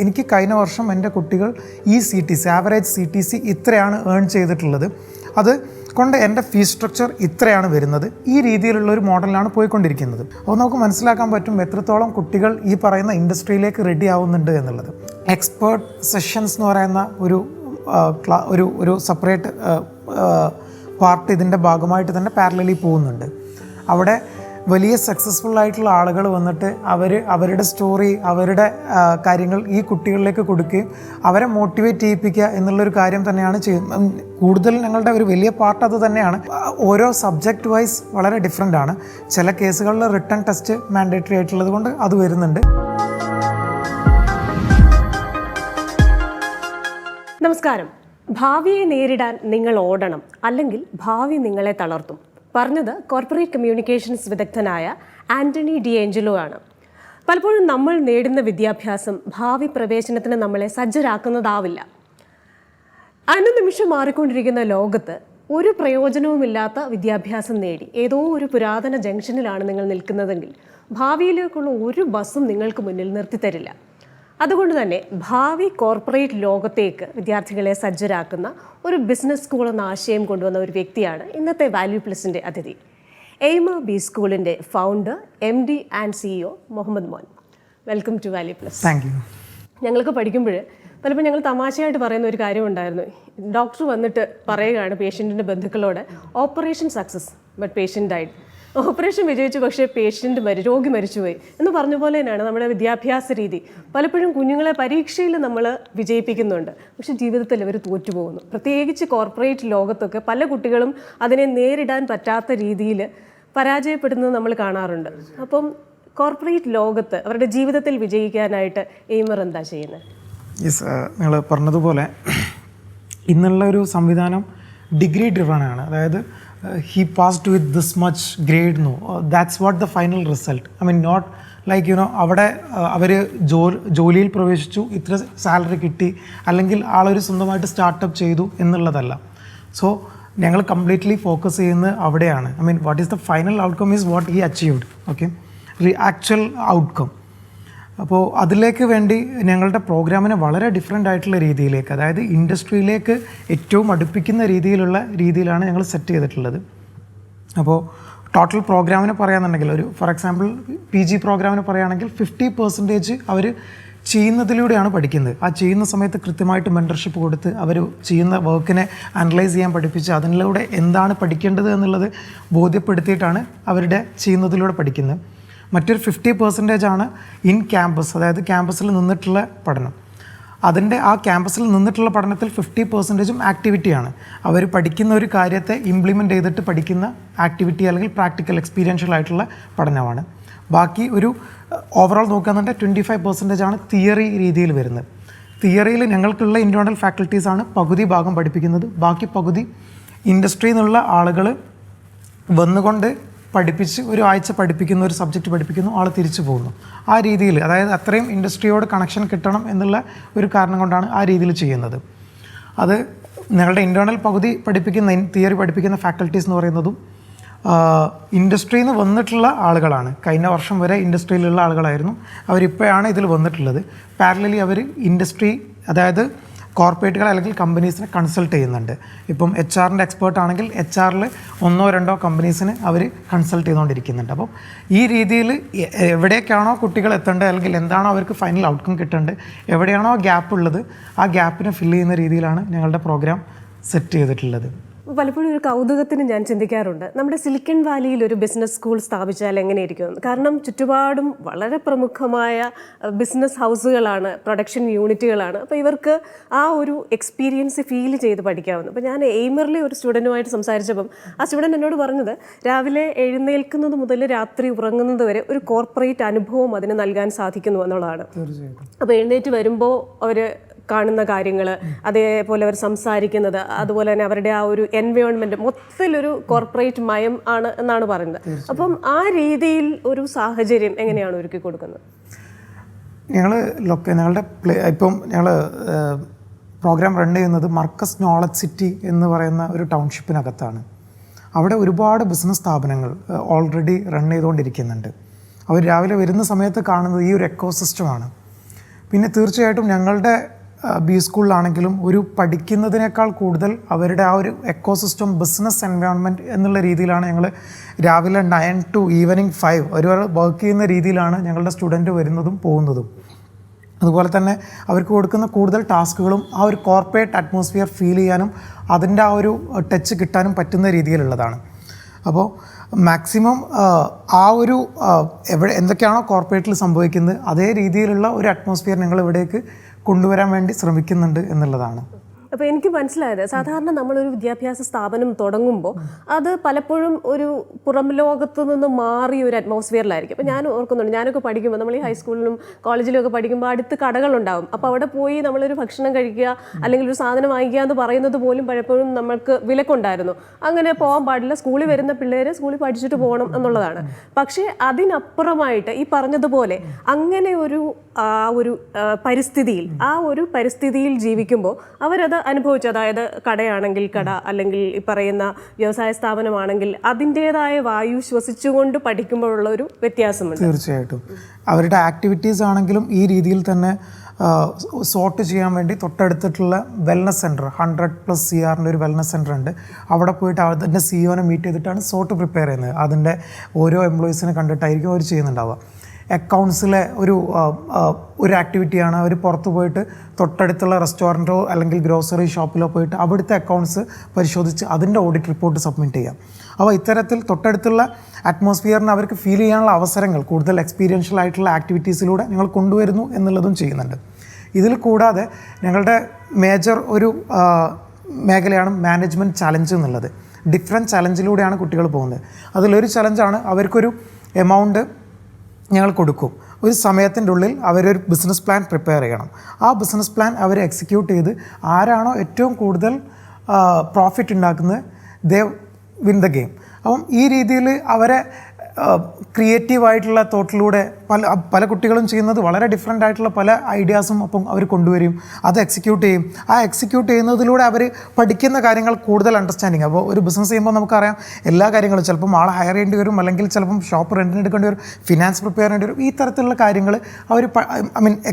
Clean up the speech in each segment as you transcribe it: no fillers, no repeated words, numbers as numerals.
എനിക്ക് കഴിഞ്ഞ വർഷം എൻ്റെ കുട്ടികൾ ഈ CTC ആവറേജ് CTC ഇത്രയാണ് ഏൺ ചെയ്തിട്ടുള്ളത്, അത് കൊണ്ട് എൻ്റെ ഫീസ് സ്ട്രക്ചർ ഇത്രയാണ് വരുന്നത്, ഈ രീതിയിലുള്ള ഒരു മോഡലിലാണ് പോയിക്കൊണ്ടിരിക്കുന്നത്. അപ്പോൾ നമുക്ക് മനസ്സിലാക്കാൻ പറ്റും എത്രത്തോളം കുട്ടികൾ ഈ പറയുന്ന ഇൻഡസ്ട്രിയിലേക്ക് റെഡി ആവുന്നുണ്ട് എന്നുള്ളത്. എക്സ്പേർട്ട് സെഷൻസ് എന്ന് പറയുന്ന ഒരു സെപ്പറേറ്റ് പാർട്ട് ഇതിൻ്റെ ഭാഗമായിട്ട് തന്നെ പാരലലി പോകുന്നുണ്ട്. അവിടെ വലിയ സക്സസ്ഫുൾ ആയിട്ടുള്ള ആളുകൾ വന്നിട്ട് അവരുടെ സ്റ്റോറി, അവരുടെ കാര്യങ്ങൾ ഈ കുട്ടികളിലേക്ക് കൊടുക്കുകയും അവരെ മോട്ടിവേറ്റ് ചെയ്യിപ്പിക്കുക എന്നുള്ളൊരു കാര്യം തന്നെയാണ് ചെയ്യുന്നത്. കൂടുതൽ ഞങ്ങളുടെ ഒരു വലിയ പാർട്ട് അത് തന്നെയാണ്. ഓരോ സബ്ജക്റ്റ് വൈസ് വളരെ ഡിഫറെൻ്റ് ആണ്. ചില കേസുകളിൽ റിട്ടൺ ടെസ്റ്റ് മാൻഡേറ്ററി ആയിട്ടുള്ളത് കൊണ്ട് അത് വരുന്നുണ്ട്. നമസ്കാരം. ഭാവിയെ നേരിടാൻ നിങ്ങൾ ഓടണം, അല്ലെങ്കിൽ ഭാവി നിങ്ങളെ തളർത്തും. പറഞ്ഞത് കോർപ്പറേറ്റ് കമ്മ്യൂണിക്കേഷൻസ് വിദഗ്ധനായ ആൻ്റണി ഡിയേഞ്ചലോ ആണ്. പലപ്പോഴും നമ്മൾ നേടുന്ന വിദ്യാഭ്യാസം ഭാവി പ്രവേശനത്തിന് നമ്മളെ സജ്ജരാക്കുന്നതാവില്ല. അനുനിമിഷം മാറിക്കൊണ്ടിരിക്കുന്ന ലോകത്ത് ഒരു പ്രയോജനവുമില്ലാത്ത വിദ്യാഭ്യാസം നേടി ഏതോ ഒരു പുരാതന ജംഗ്ഷനിലാണ് നിങ്ങൾ നിൽക്കുന്നതെങ്കിൽ ഭാവിയിലേക്കുള്ള ഒരു ബസ്സും നിങ്ങൾക്ക് മുന്നിൽ നിർത്തിത്തരില്ല. അതുകൊണ്ട് തന്നെ ഭാവി കോർപ്പറേറ്റ് ലോകത്തേക്ക് വിദ്യാർത്ഥികളെ സജ്ജരാക്കുന്ന ഒരു ബിസിനസ് സ്കൂൾ എന്ന ആശയം കൊണ്ടുവന്ന ഒരു വ്യക്തിയാണ് ഇന്നത്തെ വാല്യൂ പ്ലസിൻ്റെ അതിഥി. എയ്മർ ബി സ്കൂളിൻ്റെ founder, MD and CEO Muhammad Mon. Welcome to value plus. Thank you. ഞങ്ങൾക്ക് പഠിക്കുമ്പോൾ പലപ്പോൾ ഞങ്ങൾ തമാശയായിട്ട് പറയുന്ന ഒരു കാര്യമുണ്ടായിരുന്നു. ഡോക്ടർ വന്നിട്ട് പറയുകയാണ് പേഷ്യൻറ്റിൻ്റെ ബന്ധുക്കളോട്, operation success but patient died. ഓപ്പറേഷൻ വിജയിച്ചു, പക്ഷേ രോഗി മരിച്ചുപോയി എന്ന് പറഞ്ഞ പോലെ തന്നെയാണ് നമ്മുടെ വിദ്യാഭ്യാസ രീതി. പലപ്പോഴും കുഞ്ഞുങ്ങളെ പരീക്ഷയിൽ നമ്മൾ വിജയിപ്പിക്കുന്നുണ്ട്, പക്ഷേ ജീവിതത്തിൽ അവർ തോറ്റുപോകുന്നു. പ്രത്യേകിച്ച് കോർപ്പറേറ്റ് ലോകത്തൊക്കെ പല കുട്ടികളും അതിനെ നേരിടാൻ പറ്റാത്ത രീതിയിൽ പരാജയപ്പെടുന്നത് നമ്മൾ കാണാറുണ്ട്. അപ്പം കോർപ്പറേറ്റ് ലോകത്ത് അവരുടെ ജീവിതത്തിൽ വിജയിക്കാനായിട്ട് എയ്മർ എന്താ ചെയ്യുന്നത്? നിങ്ങൾ പറഞ്ഞതുപോലെ ഇന്നുള്ള ഒരു സംവിധാനം ഡിഗ്രി ഡ്രിവൺ ആണ്. അതായത് he passed with this much grade, no, that's what the final result. I mean, not like അവിടെ അവർ ജോലിയിൽ പ്രവേശിച്ചു, ഇത്ര സാലറി കിട്ടി, അല്ലെങ്കിൽ ആളൊരു സ്വന്തമായിട്ട് സ്റ്റാർട്ടപ്പ് ചെയ്തു എന്നുള്ളതല്ല. സോ ഞങ്ങൾ കംപ്ലീറ്റ്ലി ഫോക്കസ് ചെയ്യുന്നത് അവിടെയാണ്. I mean what is the final outcome is what he achieved, okay, actual outcome. അപ്പോൾ അതിലേക്ക് വേണ്ടി ഞങ്ങളുടെ പ്രോഗ്രാമിനെ വളരെ ഡിഫറെൻ്റ് ആയിട്ടുള്ള രീതിയിലേക്ക്, അതായത് ഇൻഡസ്ട്രിയിലേക്ക് ഏറ്റവും അടുപ്പിക്കുന്ന രീതിയിലാണ് ഞങ്ങൾ സെറ്റ് ചെയ്തിട്ടുള്ളത്. അപ്പോൾ ടോട്ടൽ പ്രോഗ്രാമിനെ പറയുകയാണെന്നുണ്ടെങ്കിൽ, ഒരു ഫോർ എക്സാമ്പിൾ PG പ്രോഗ്രാമിന് പറയുകയാണെങ്കിൽ 50% അവർ ചെയ്യുന്നതിലൂടെയാണ് പഠിക്കുന്നത്. ആ ചെയ്യുന്ന സമയത്ത് കൃത്യമായിട്ട് മെൻറ്റർഷിപ്പ് കൊടുത്ത് അവർ ചെയ്യുന്ന വർക്കിനെ അനലൈസ് ചെയ്യാൻ പഠിപ്പിച്ച് അതിലൂടെ എന്താണ് പഠിക്കേണ്ടത് എന്നുള്ളത് ബോധ്യപ്പെടുത്തിയിട്ടാണ് അവരുടെ ചെയ്യുന്നതിലൂടെ പഠിക്കുന്നത്. മറ്റൊരു 50% ആണ് ഇൻ ക്യാമ്പസ്, അതായത് ക്യാമ്പസിൽ നിന്നിട്ടുള്ള പഠനം. അതിൻ്റെ ആ ക്യാമ്പസിൽ നിന്നിട്ടുള്ള പഠനത്തിൽ 50% ആക്ടിവിറ്റിയാണ്. അവർ പഠിക്കുന്ന ഒരു കാര്യത്തെ ഇംപ്ലിമെൻ്റ് ചെയ്തിട്ട് പഠിക്കുന്ന ആക്ടിവിറ്റി, അല്ലെങ്കിൽ പ്രാക്ടിക്കൽ എക്സ്പീരിയൻഷ്യൽ ആയിട്ടുള്ള പഠനമാണ്. ബാക്കി ഒരു ഓവറോൾ നോക്കുകയാണെന്നുണ്ടെങ്കിൽ 25% ആണ് തിയറി രീതിയിൽ വരുന്നത്. തിയറിയിൽ ഞങ്ങൾക്കുള്ള ഇൻറ്റേർണൽ ഫാക്കൽറ്റീസാണ് പകുതി ഭാഗം പഠിപ്പിക്കുന്നത്. ബാക്കി പകുതി ഇൻഡസ്ട്രിയിൽ നിന്നുള്ള ആളുകൾ വന്നുകൊണ്ട് പഠിപ്പിച്ച് ഒരു ആഴ്ച പഠിപ്പിക്കുന്നു, ഒരു സബ്ജക്റ്റ് പഠിപ്പിക്കുന്നു, ആൾ തിരിച്ചു പോകുന്നു. ആ രീതിയിൽ, അതായത് അത്രയും ഇൻഡസ്ട്രിയോട് കണക്ഷൻ കിട്ടണം എന്നുള്ള ഒരു കാരണം കൊണ്ടാണ് ആ രീതിയിൽ ചെയ്യുന്നത്. അത് ഞങ്ങളുടെ ഇൻറ്റേർണൽ പകുതി പഠിപ്പിക്കുന്ന തിയറി പഠിപ്പിക്കുന്ന ഫാക്കൽറ്റീസ് എന്ന് പറയുന്നതും ഇൻഡസ്ട്രിയിൽ നിന്ന് വന്നിട്ടുള്ള ആളുകളാണ്. കഴിഞ്ഞ വർഷം വരെ ഇൻഡസ്ട്രിയിലുള്ള ആളുകളായിരുന്നു, അവരിപ്പോഴാണ് ഇതിൽ വന്നിട്ടുള്ളത്. പാരലലി അവർ ഇൻഡസ്ട്രി, അതായത് കോർപ്പറേറ്റുകൾ അല്ലെങ്കിൽ കമ്പനീസിനെ കൺസൾട്ട് ചെയ്യുന്നുണ്ട്. ഇപ്പം HR-ൻ്റെ എക്സ്പേർട്ട് ആണെങ്കിൽ HR-ൽ 1-2 കമ്പനീസിന് അവർ കൺസൾട്ട് ചെയ്തുകൊണ്ടിരിക്കുന്നുണ്ട്. അപ്പം ഈ രീതിയിൽ എവിടേക്കാണോ കുട്ടികൾ എത്തേണ്ടത്, അല്ലെങ്കിൽ എന്താണോ അവർക്ക് ഫൈനൽ ഔട്ട്കം കിട്ടേണ്ടത്, എവിടെയാണോ ഗ്യാപ്പ് ഉള്ളത്, ആ ഗ്യാപ്പിനെ ഫില്ല് ചെയ്യുന്ന രീതിയിലാണ് ഞങ്ങളുടെ പ്രോഗ്രാം സെറ്റ് ചെയ്തിട്ടുള്ളത്. പലപ്പോഴും ഒരു കൗതുകത്തിന് ഞാൻ ചിന്തിക്കാറുണ്ട്, നമ്മുടെ സിലിക്കൺ വാലിയിൽ ഒരു ബിസിനസ് സ്കൂൾ സ്ഥാപിച്ചാൽ എങ്ങനെയിരിക്കും? കാരണം ചുറ്റുപാടും വളരെ പ്രമുഖമായ ബിസിനസ് ഹൗസുകളാണ്, പ്രൊഡക്ഷൻ യൂണിറ്റുകളാണ്. അപ്പോൾ ഇവർക്ക് ആ ഒരു എക്സ്പീരിയൻസ് ഫീൽ ചെയ്ത് പഠിക്കാവുന്നു. അപ്പോൾ ഞാൻ എയ്മറിലെ ഒരു സ്റ്റുഡൻറ്റുമായിട്ട് സംസാരിച്ചപ്പം ആ സ്റ്റുഡൻറ്റ് എന്നോട് പറഞ്ഞത്, രാവിലെ എഴുന്നേൽക്കുന്നത് മുതൽ രാത്രി ഉറങ്ങുന്നത് വരെ ഒരു കോർപ്പറേറ്റ് അനുഭവം അതിന് നൽകാൻ സാധിക്കുന്നു എന്നുള്ളതാണ്. അപ്പോൾ എഴുന്നേറ്റ് വരുമ്പോൾ അവർ കാണുന്ന കാര്യങ്ങൾ, അതേപോലെ അവർ സംസാരിക്കുന്നത്, അതുപോലെ തന്നെ അവരുടെ ആ ഒരു എൻവയോൺമെൻറ്റ് മൊത്തത്തിലൊരു കോർപ്പറേറ്റ് മയം ആണ് എന്നാണ് പറയുന്നത്. അപ്പം ആ രീതിയിൽ ഒരു സാഹചര്യം എങ്ങനെയാണ് ഒരുക്കി കൊടുക്കുന്നത്? ഞങ്ങളുടെ ഇപ്പം ഞങ്ങൾ പ്രോഗ്രാം റൺ ചെയ്യുന്നത് മർക്കസ് നോളജ് സിറ്റി എന്ന് പറയുന്ന ഒരു ടൗൺഷിപ്പിനകത്താണ്. അവിടെ ഒരുപാട് ബിസിനസ് സ്ഥാപനങ്ങൾ ഓൾറെഡി റൺ ചെയ്തുകൊണ്ടിരിക്കുന്നുണ്ട്. അവർ രാവിലെ വരുന്ന സമയത്ത് കാണുന്നത് ഈ ഒരു എക്കോസിസ്റ്റമാണ്. പിന്നെ തീർച്ചയായിട്ടും ഞങ്ങളുടെ ബി സ്കൂളിലാണെങ്കിലും ഒരു പഠിക്കുന്നതിനേക്കാൾ കൂടുതൽ അവരുടെ ആ ഒരു എക്കോസിസ്റ്റം ബിസിനസ് എൻവയോൺമെൻറ്റ് എന്നുള്ള രീതിയിലാണ് ഞങ്ങൾ രാവിലെ 9 to ഈവനിങ് 5 ഒരു വർക്ക് ചെയ്യുന്ന രീതിയിലാണ് ഞങ്ങളുടെ സ്റ്റുഡൻറ്റ് വരുന്നതും പോകുന്നതും. അതുപോലെ തന്നെ അവർക്ക് കൊടുക്കുന്ന കൂടുതൽ ടാസ്കുകളും ആ ഒരു കോർപ്പറേറ്റ് അറ്റ്മോസ്ഫിയർ ഫീൽ ചെയ്യാനും അതിൻ്റെ ആ ഒരു ടച്ച് കിട്ടാനും പറ്റുന്ന രീതിയിലുള്ളതാണ്. അപ്പോൾ മാക്സിമം ആ ഒരു എന്തൊക്കെയാണോ കോർപ്പറേറ്റിൽ സംഭവിക്കുന്നത് അതേ രീതിയിലുള്ള ഒരു അറ്റ്മോസ്ഫിയർ ഞങ്ങൾ ഇവിടേക്ക് കൊണ്ടുവരാൻ വേണ്ടി ശ്രമിക്കുന്നുണ്ട് എന്നുള്ളതാണ്. അപ്പോൾ എനിക്ക് മനസ്സിലായത് സാധാരണ നമ്മളൊരു വിദ്യാഭ്യാസ സ്ഥാപനം തുടങ്ങുമ്പോൾ അത് പലപ്പോഴും ഒരു പുറം ലോകത്തു നിന്ന് മാറിയ ഒരു അറ്റ്മോസ്ഫിയറിലായിരിക്കും. അപ്പോൾ ഞാൻ ഓർക്കുന്നുണ്ട്, ഞാനൊക്കെ പഠിക്കുമ്പോൾ നമ്മൾ ഈ ഹൈസ്കൂളിലും കോളേജിലും ഒക്കെ പഠിക്കുമ്പോൾ അടുത്ത് കടകളുണ്ടാവും. അപ്പോൾ അവിടെ പോയി നമ്മളൊരു ഭക്ഷണം കഴിക്കുക അല്ലെങ്കിൽ ഒരു സാധനം വാങ്ങിക്കുക എന്ന് പറയുന്നത് പോലും പലപ്പോഴും നമ്മൾക്ക് വിലക്കുണ്ടായിരുന്നു. അങ്ങനെ പോകാൻ പാടില്ല, സ്കൂളിൽ വരുന്ന പിള്ളേർ സ്കൂളിൽ പഠിച്ചിട്ട് പോകണം എന്നുള്ളതാണ്. പക്ഷേ അതിനപ്പുറമായിട്ട് ഈ പറഞ്ഞതുപോലെ അങ്ങനെ ഒരു പരിസ്ഥിതിയിൽ ജീവിക്കുമ്പോൾ അവരത് അനുഭവിച്ചു. അതായത് കടയാണെങ്കിൽ കട, അല്ലെങ്കിൽ ഈ പറയുന്ന വ്യവസായ സ്ഥാപനമാണെങ്കിൽ അതിൻ്റെതായ വായു ശ്വസിച്ചുകൊണ്ട് പഠിക്കുമ്പോഴുള്ള ഒരു വ്യത്യാസമുണ്ട്. തീർച്ചയായിട്ടും അവരുടെ ആക്ടിവിറ്റീസ് ആണെങ്കിലും ഈ രീതിയിൽ തന്നെ സോർട്ട് ചെയ്യാൻ വേണ്ടി തൊട്ടടുത്തിട്ടുള്ള വെൽനസ് സെൻറ്റർ 100+ CR ഒരു വെൽനസ് സെൻറ്റർ ഉണ്ട്. അവിടെ പോയിട്ട് അതിൻ്റെ CEO മീറ്റ് ചെയ്തിട്ടാണ് സോർട്ട് പ്രിപ്പയർ ചെയ്യുന്നത്. അതിൻ്റെ ഓരോ എംപ്ലോയീസിനെ കണ്ടിട്ടായിരിക്കും അവർ ചെയ്യുന്നുണ്ടാവുക. അക്കൗണ്ട്സിലെ ഒരു ആക്ടിവിറ്റിയാണ് അവർ പുറത്ത് പോയിട്ട് തൊട്ടടുത്തുള്ള റെസ്റ്റോറൻറ്റോ അല്ലെങ്കിൽ ഗ്രോസറി ഷോപ്പിലോ പോയിട്ട് അവിടുത്തെ അക്കൗണ്ട്സ് പരിശോധിച്ച് അതിൻ്റെ ഓഡിറ്റ് റിപ്പോർട്ട് സബ്മിറ്റ് ചെയ്യാം. അപ്പോൾ ഇത്തരത്തിൽ തൊട്ടടുത്തുള്ള അറ്റ്മോസ്ഫിയറിന് അവർക്ക് ഫീൽ ചെയ്യാനുള്ള അവസരങ്ങൾ കൂടുതൽ എക്സ്പീരിയൻഷ്യൽ ആയിട്ടുള്ള ആക്ടിവിറ്റീസിലൂടെ ഞങ്ങൾ കൊണ്ടുവരുന്നു എന്നുള്ളതും ചെയ്യുന്നുണ്ട്. ഇതിൽ കൂടാതെ ഞങ്ങളുടെ മേജർ ഒരു മേഖലയാണ് മാനേജ്മെൻറ്റ് ചലഞ്ച് എന്നുള്ളത്. ഡിഫറെൻറ്റ് ചലഞ്ചിലൂടെയാണ് കുട്ടികൾ പോകുന്നത്. അതിലൊരു ചലഞ്ചാണ് അവർക്കൊരു എമൗണ്ട് ഞങ്ങൾ കൊടുക്കും. ഒരു സമയത്തിൻ്റെ ഉള്ളിൽ അവരൊരു ബിസിനസ് പ്ലാൻ പ്രിപ്പയർ ചെയ്യണം. ആ ബിസിനസ് പ്ലാൻ അവർ എക്സിക്യൂട്ട് ചെയ്ത് ആരാണോ ഏറ്റവും കൂടുതൽ പ്രോഫിറ്റ് ഉണ്ടാക്കുന്നത് ദേ വിൻ ദ ഗെയിം. അപ്പം ഈ രീതിയിൽ അവരെ ക്രിയേറ്റീവായിട്ടുള്ള തോട്ടിലൂടെ പല കുട്ടികളും ചെയ്യുന്നത് വളരെ ഡിഫറെൻ്റ് ആയിട്ടുള്ള പല ഐഡിയാസും അപ്പം അവർ കൊണ്ടുവരും, അത് എക്സിക്യൂട്ട് ചെയ്യും. ആ എക്സിക്യൂട്ട് ചെയ്യുന്നതിലൂടെ അവർ പഠിക്കുന്ന കാര്യങ്ങൾ കൂടുതൽ അണ്ടർസ്റ്റാൻഡിങ്. അപ്പോൾ ഒരു ബിസിനസ് ചെയ്യുമ്പോൾ നമുക്കറിയാം എല്ലാ കാര്യങ്ങളും ചിലപ്പം ആളെ ഹയർ ചെയ്യേണ്ടി വരും, അല്ലെങ്കിൽ ചിലപ്പം ഷോപ്പ് റെൻറ്റിന് എടുക്കേണ്ടി വരും, ഫിനാൻസ് പ്രിപ്പയർ ചെയ്യേണ്ടി വരും. ഈ തരത്തിലുള്ള കാര്യങ്ങൾ അവർ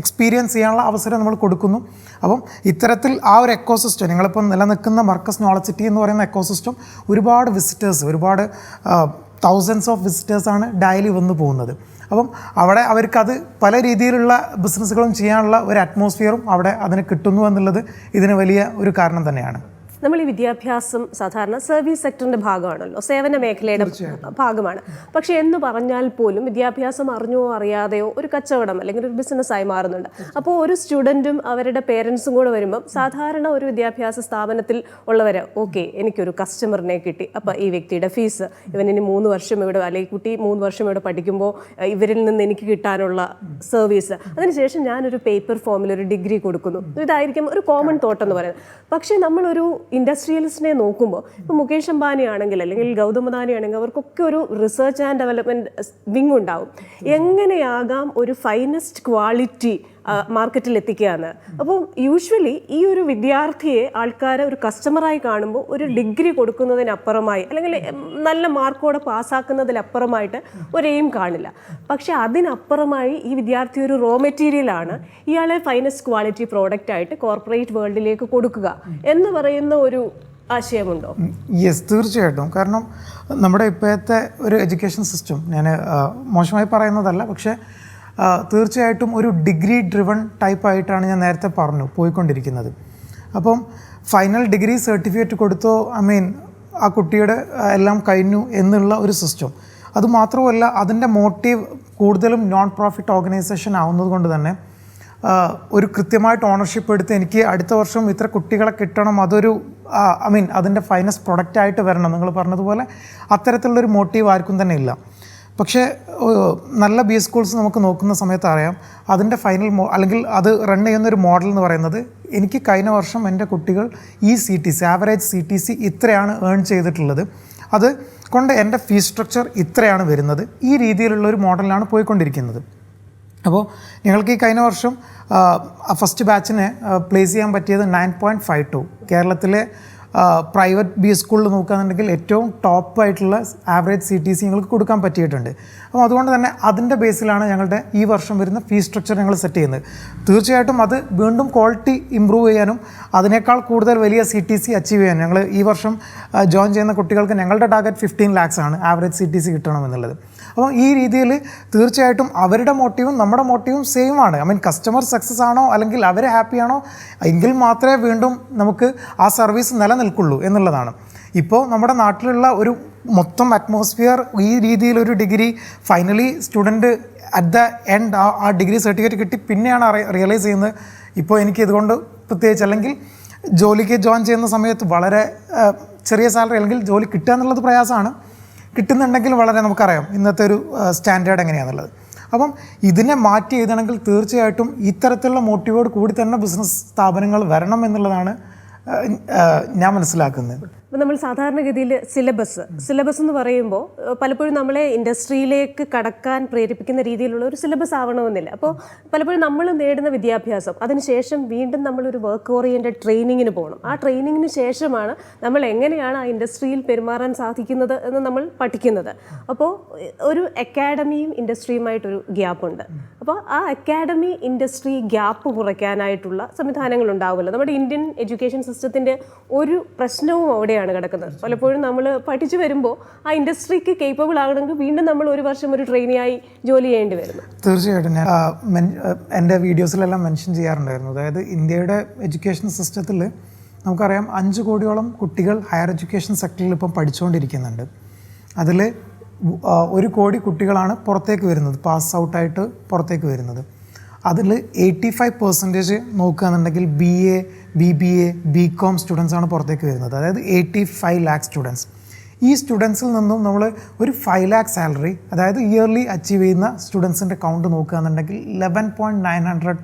എക്സ്പീരിയൻസ് ചെയ്യാനുള്ള അവസരം നമ്മൾ കൊടുക്കുന്നു. അപ്പം ഇത്തരത്തിൽ ആ ഒരു എക്കോസിസ്റ്റം ഞങ്ങളിപ്പം നിലനിൽക്കുന്ന മർക്കസ് നോളജ് സിറ്റി എന്ന് പറയുന്ന എക്കോസിസ്റ്റം ഒരുപാട് വിസിറ്റേഴ്സ്, ഒരുപാട് thousands of വിസിറ്റേഴ്സാണ് ഡെയിലി വന്നു പോകുന്നത്. അപ്പം അവിടെ അവർക്കത് പല രീതിയിലുള്ള ബിസിനസ്സുകളും ചെയ്യാനുള്ള ഒരു അറ്റ്മോസ്ഫിയറും അവിടെ അതിന് കിട്ടുന്നു എന്നുള്ളത് ഇതിന് വലിയ ഒരു കാരണം തന്നെയാണ്. നമ്മൾ ഈ വിദ്യാഭ്യാസം സാധാരണ സർവീസ് സെക്ടറിൻ്റെ ഭാഗമാണല്ലോ, സേവന മേഖലയുടെ ഭാഗമാണ്. പക്ഷേ എന്ന് പറഞ്ഞാൽ പോലും വിദ്യാഭ്യാസം അറിഞ്ഞോ അറിയാതെയോ ഒരു കച്ചവടം അല്ലെങ്കിൽ ഒരു ബിസിനസ്സായി മാറുന്നുണ്ട്. അപ്പോൾ ഒരു സ്റ്റുഡൻറ്റും അവരുടെ പേരൻസും കൂടെ വരുമ്പം സാധാരണ ഒരു വിദ്യാഭ്യാസ സ്ഥാപനത്തിൽ ഉള്ളവർ ഓക്കെ എനിക്കൊരു കസ്റ്റമറിനെ കിട്ടി, അപ്പോൾ ഈ വ്യക്തിയുടെ ഫീസ് ഇവനിനി 3 വർഷം ഇവിടെ, അല്ലെങ്കിൽ കുട്ടി 3 വർഷം ഇവിടെ പഠിക്കുമ്പോൾ ഇവരിൽ നിന്ന് എനിക്ക് കിട്ടാനുള്ള സർവീസ്, അതിനുശേഷം ഞാനൊരു പേപ്പർ ഫോമിൽ ഒരു ഡിഗ്രി കൊടുക്കുന്നു. ഇതായിരിക്കും ഒരു കോമൺ തോട്ട് എന്ന് പറയുന്നത്. പക്ഷേ നമ്മളൊരു ഇൻഡസ്ട്രിയലിസ്റ്റിനെ നോക്കുമ്പോൾ ഇപ്പോൾ മുകേഷ് അംബാനി ആണെങ്കിൽ അല്ലെങ്കിൽ ഗൗതം അദാനി ആണെങ്കിൽ അവർക്കൊക്കെ ഒരു റിസർച്ച് ആൻഡ് ഡെവലപ്മെൻറ്റ് വിങ് ഉണ്ടാവും. എങ്ങനെയാകാം ഒരു ഫൈനസ്റ്റ് ക്വാളിറ്റി മാർക്കറ്റിൽ എത്തിക്കുക എന്ന്. അപ്പോൾ യൂഷ്വലി ഈ ഒരു വിദ്യാർത്ഥിയെ ആൾക്കാർ ഒരു കസ്റ്റമറായി കാണുമ്പോൾ ഒരു ഡിഗ്രി കൊടുക്കുന്നതിനപ്പുറമായി അല്ലെങ്കിൽ നല്ല മാർക്കോടെ പാസ്സാക്കുന്നതിലപ്പുറമായിട്ട് ഒരു എയിം കാണില്ല. പക്ഷേ അതിനപ്പുറമായി ഈ വിദ്യാർത്ഥി ഒരു റോ മെറ്റീരിയലാണ്, ഇയാളെ ഫൈനസ്റ്റ് ക്വാളിറ്റി പ്രോഡക്റ്റ് ആയിട്ട് കോർപ്പറേറ്റ് വേൾഡിലേക്ക് കൊടുക്കുക എന്ന് പറയുന്ന ഒരു ആശയമുണ്ടോ? യെസ്, തീർച്ചയായിട്ടും. കാരണം നമ്മുടെ ഇപ്പോഴത്തെ ഒരു എഡ്യൂക്കേഷൻ സിസ്റ്റം ഞാൻ മോശമായി പറയുന്നതല്ല, പക്ഷേ തീർച്ചയായിട്ടും ഒരു ഡിഗ്രി ഡ്രിവൺ ടൈപ്പായിട്ടാണ് ഞാൻ നേരത്തെ പറഞ്ഞു പോയിക്കൊണ്ടിരിക്കുന്നത്. അപ്പം ഫൈനൽ ഡിഗ്രി സർട്ടിഫിക്കറ്റ് കൊടുത്തോ ആ കുട്ടിയുടെ എല്ലാം കഴിഞ്ഞു എന്നുള്ള ഒരു സിസ്റ്റം. അതുമാത്രമല്ല അതിൻ്റെ മോട്ടീവ് കൂടുതലും നോൺ പ്രോഫിറ്റ് ഓർഗനൈസേഷൻ ആവുന്നത് കൊണ്ട് തന്നെ ഒരു കൃത്യമായിട്ട് ഓണർഷിപ്പ് എടുത്ത് എനിക്ക് അടുത്ത വർഷം ഇത്ര കുട്ടികളെ കിട്ടണം, അതൊരു അതിൻ്റെ ഫൈനസ്റ്റ് പ്രൊഡക്റ്റായിട്ട് വരണം, നിങ്ങൾ പറഞ്ഞതുപോലെ അത്തരത്തിലുള്ളൊരു മോട്ടീവ് ആർക്കും തന്നെ ഇല്ല. പക്ഷേ നല്ല ബി സ്കൂൾസ് നമുക്ക് നോക്കുന്ന സമയത്ത് അറിയാം അതിൻ്റെ ഫൈനൽ അല്ലെങ്കിൽ അത് റൺ ചെയ്യുന്നൊരു മോഡൽ എന്ന് പറയുന്നത് എനിക്ക് കഴിഞ്ഞ വർഷം എൻ്റെ കുട്ടികൾ ഈ CTC ആവറേജ് CTC ഇത്രയാണ് ഏൺ ചെയ്തിട്ടുള്ളത്, അത് കൊണ്ട് എൻ്റെ ഫീസ് സ്ട്രക്ചർ ഇത്രയാണ് വരുന്നത്, ഈ രീതിയിലുള്ളൊരു മോഡലാണ് പോയിക്കൊണ്ടിരിക്കുന്നത്. അപ്പോൾ ഞങ്ങൾക്ക് ഈ കഴിഞ്ഞ വർഷം ഫസ്റ്റ് ബാച്ചിനെ പ്ലേസ് ചെയ്യാൻ പറ്റിയത് 9.52. കേരളത്തിലെ പ്രൈവറ്റ് ബി സ്കൂളിൽ നോക്കുകയാണെന്നുണ്ടെങ്കിൽ ഏറ്റവും ടോപ്പായിട്ടുള്ള ആവറേജ് CTC ഞങ്ങൾക്ക് കൊടുക്കാൻ പറ്റിയിട്ടുണ്ട്. അപ്പോൾ അതുകൊണ്ട് തന്നെ അതിൻ്റെ ബേസിലാണ് ഞങ്ങളുടെ ഈ വർഷം വരുന്ന ഫീസ് സ്ട്രക്ചർ ഞങ്ങൾ സെറ്റ് ചെയ്യുന്നത്. തീർച്ചയായിട്ടും അത് വീണ്ടും ക്വാളിറ്റി ഇമ്പ്രൂവ് ചെയ്യാനും അതിനേക്കാൾ കൂടുതൽ വലിയ CTC അച്ചീവ് ചെയ്യാനും ഞങ്ങൾ ഈ വർഷം ജോയിൻ ചെയ്യുന്ന കുട്ടികൾക്ക് ഞങ്ങളുടെ ടാർഗറ്റ് 15 lakhs ആണ് ആവറേജ് CTC കിട്ടണമെന്നുള്ളത്. അപ്പോൾ ഈ രീതിയിൽ തീർച്ചയായിട്ടും അവരുടെ മോട്ടീവും നമ്മുടെ മോട്ടീവും സെയിം ആണ്. ഐ മീൻ കസ്റ്റമർ സക്സസ് ആണോ അല്ലെങ്കിൽ അവർ ഹാപ്പിയാണോ എങ്കിൽ മാത്രമേ വീണ്ടും നമുക്ക് ആ സർവീസ് നിലനിൽക്കുള്ളൂ എന്നുള്ളതാണ്. ഇപ്പോൾ നമ്മുടെ നാട്ടിലുള്ള ഒരു മൊത്തം അറ്റ്മോസ്ഫിയർ ഈ രീതിയിലൊരു degree finally student at the end ആ ഡിഗ്രി സർട്ടിഫിക്കറ്റ് കിട്ടി പിന്നെയാണ് റിയലൈസ് ചെയ്യുന്നത് ഇപ്പോൾ എനിക്ക് ഇതുകൊണ്ട് പ്രത്യേകിച്ച് അല്ലെങ്കിൽ ജോലിക്ക് ജോയിൻ ചെയ്യുന്ന സമയത്ത് വളരെ ചെറിയ സാലറി അല്ലെങ്കിൽ ജോലി കിട്ടുക എന്നുള്ളത് പ്രയാസമാണ്. കിട്ടുന്നുണ്ടെങ്കിൽ വളരെ നമുക്കറിയാം ഇന്നത്തെ ഒരു സ്റ്റാൻഡേർഡ് എങ്ങനെയാണെന്നുള്ളത്. അപ്പം ഇതിനെ മാറ്റി എഴുതണമെങ്കിൽ തീർച്ചയായിട്ടും ഇത്തരത്തിലുള്ള മോട്ടീവോട് കൂടി തന്നെ ബിസിനസ് സ്ഥാപനങ്ങൾ വരണം എന്നുള്ളതാണ് ഞാൻ മനസ്സിലാക്കുന്നത്. അപ്പോൾ നമ്മൾ സാധാരണഗതിയിൽ സിലബസ് എന്ന് പറയുമ്പോൾ പലപ്പോഴും നമ്മളെ ഇൻഡസ്ട്രിയിലേക്ക് കടക്കാൻ പ്രേരിപ്പിക്കുന്ന രീതിയിലുള്ള ഒരു സിലബസ് ആവണമെന്നില്ല. അപ്പോൾ പലപ്പോഴും നമ്മൾ നേടുന്ന വിദ്യാഭ്യാസം അതിനുശേഷം വീണ്ടും നമ്മളൊരു വർക്ക് ഓറിയൻറ്റഡ് ട്രെയിനിങ്ങിന് പോകണം. ആ ട്രെയിനിങ്ങിന് ശേഷമാണ് നമ്മൾ എങ്ങനെയാണ് ആ ഇൻഡസ്ട്രിയിൽ പെരുമാറാൻ സാധിക്കുന്നത് എന്ന് നമ്മൾ പഠിക്കുന്നത്. അപ്പോൾ ഒരു അക്കാഡമിയും ഇൻഡസ്ട്രിയുമായിട്ടൊരു ഗ്യാപ്പുണ്ട്. അപ്പോൾ ആ അക്കാഡമി ഇൻഡസ്ട്രി ഗ്യാപ്പ് കുറയ്ക്കാനായിട്ടുള്ള സംവിധാനങ്ങൾ ഉണ്ടാവുമല്ലോ. നമ്മുടെ ഇന്ത്യൻ എഡ്യൂക്കേഷൻ സിസ്റ്റത്തിൻ്റെ ഒരു പ്രശ്നവും അവിടെയാണ് കിടക്കുന്നത്. പലപ്പോഴും നമ്മൾ പഠിച്ചു വരുമ്പോൾ ആ ഇൻഡസ്ട്രിക്ക് കേപ്പബിൾ ആകണമെങ്കിൽ വീണ്ടും നമ്മൾ ഒരു വർഷം ഒരു ട്രെയിനിയായി ജോലി ചെയ്യേണ്ടി വരുന്നു. തീർച്ചയായിട്ടും ഞാൻ എൻ്റെ വീഡിയോസിലെല്ലാം മെൻഷൻ ചെയ്യാറുണ്ടായിരുന്നു. അതായത് ഇന്ത്യയുടെ എഡ്യൂക്കേഷൻ സിസ്റ്റത്തിൽ നമുക്കറിയാം 5 കോടിയോളം കുട്ടികൾ ഹയർ എഡ്യൂക്കേഷൻ സെക്ടറിൽ ഇപ്പം പഠിച്ചുകൊണ്ടിരിക്കുന്നുണ്ട്. അതിൽ 1 കോടി കുട്ടികളാണ് പുറത്തേക്ക് വരുന്നത്, പാസ് ഔട്ടായിട്ട് പുറത്തേക്ക് വരുന്നത്. അതിൽ 85% നോക്കുകയാണെന്നുണ്ടെങ്കിൽ BA, BBA, BCom സ്റ്റുഡൻസാണ് പുറത്തേക്ക് വരുന്നത്. അതായത് 85 lakh സ്റ്റുഡൻസ്. ഈ സ്റ്റുഡൻസിൽ നിന്നും നമ്മൾ ഒരു 5 lakh സാലറി അതായത് ഇയർലി അച്ചീവ് ചെയ്യുന്ന സ്റ്റുഡൻസിൻ്റെ കൗണ്ട് നോക്കുകയാണെന്നുണ്ടെങ്കിൽ 11.900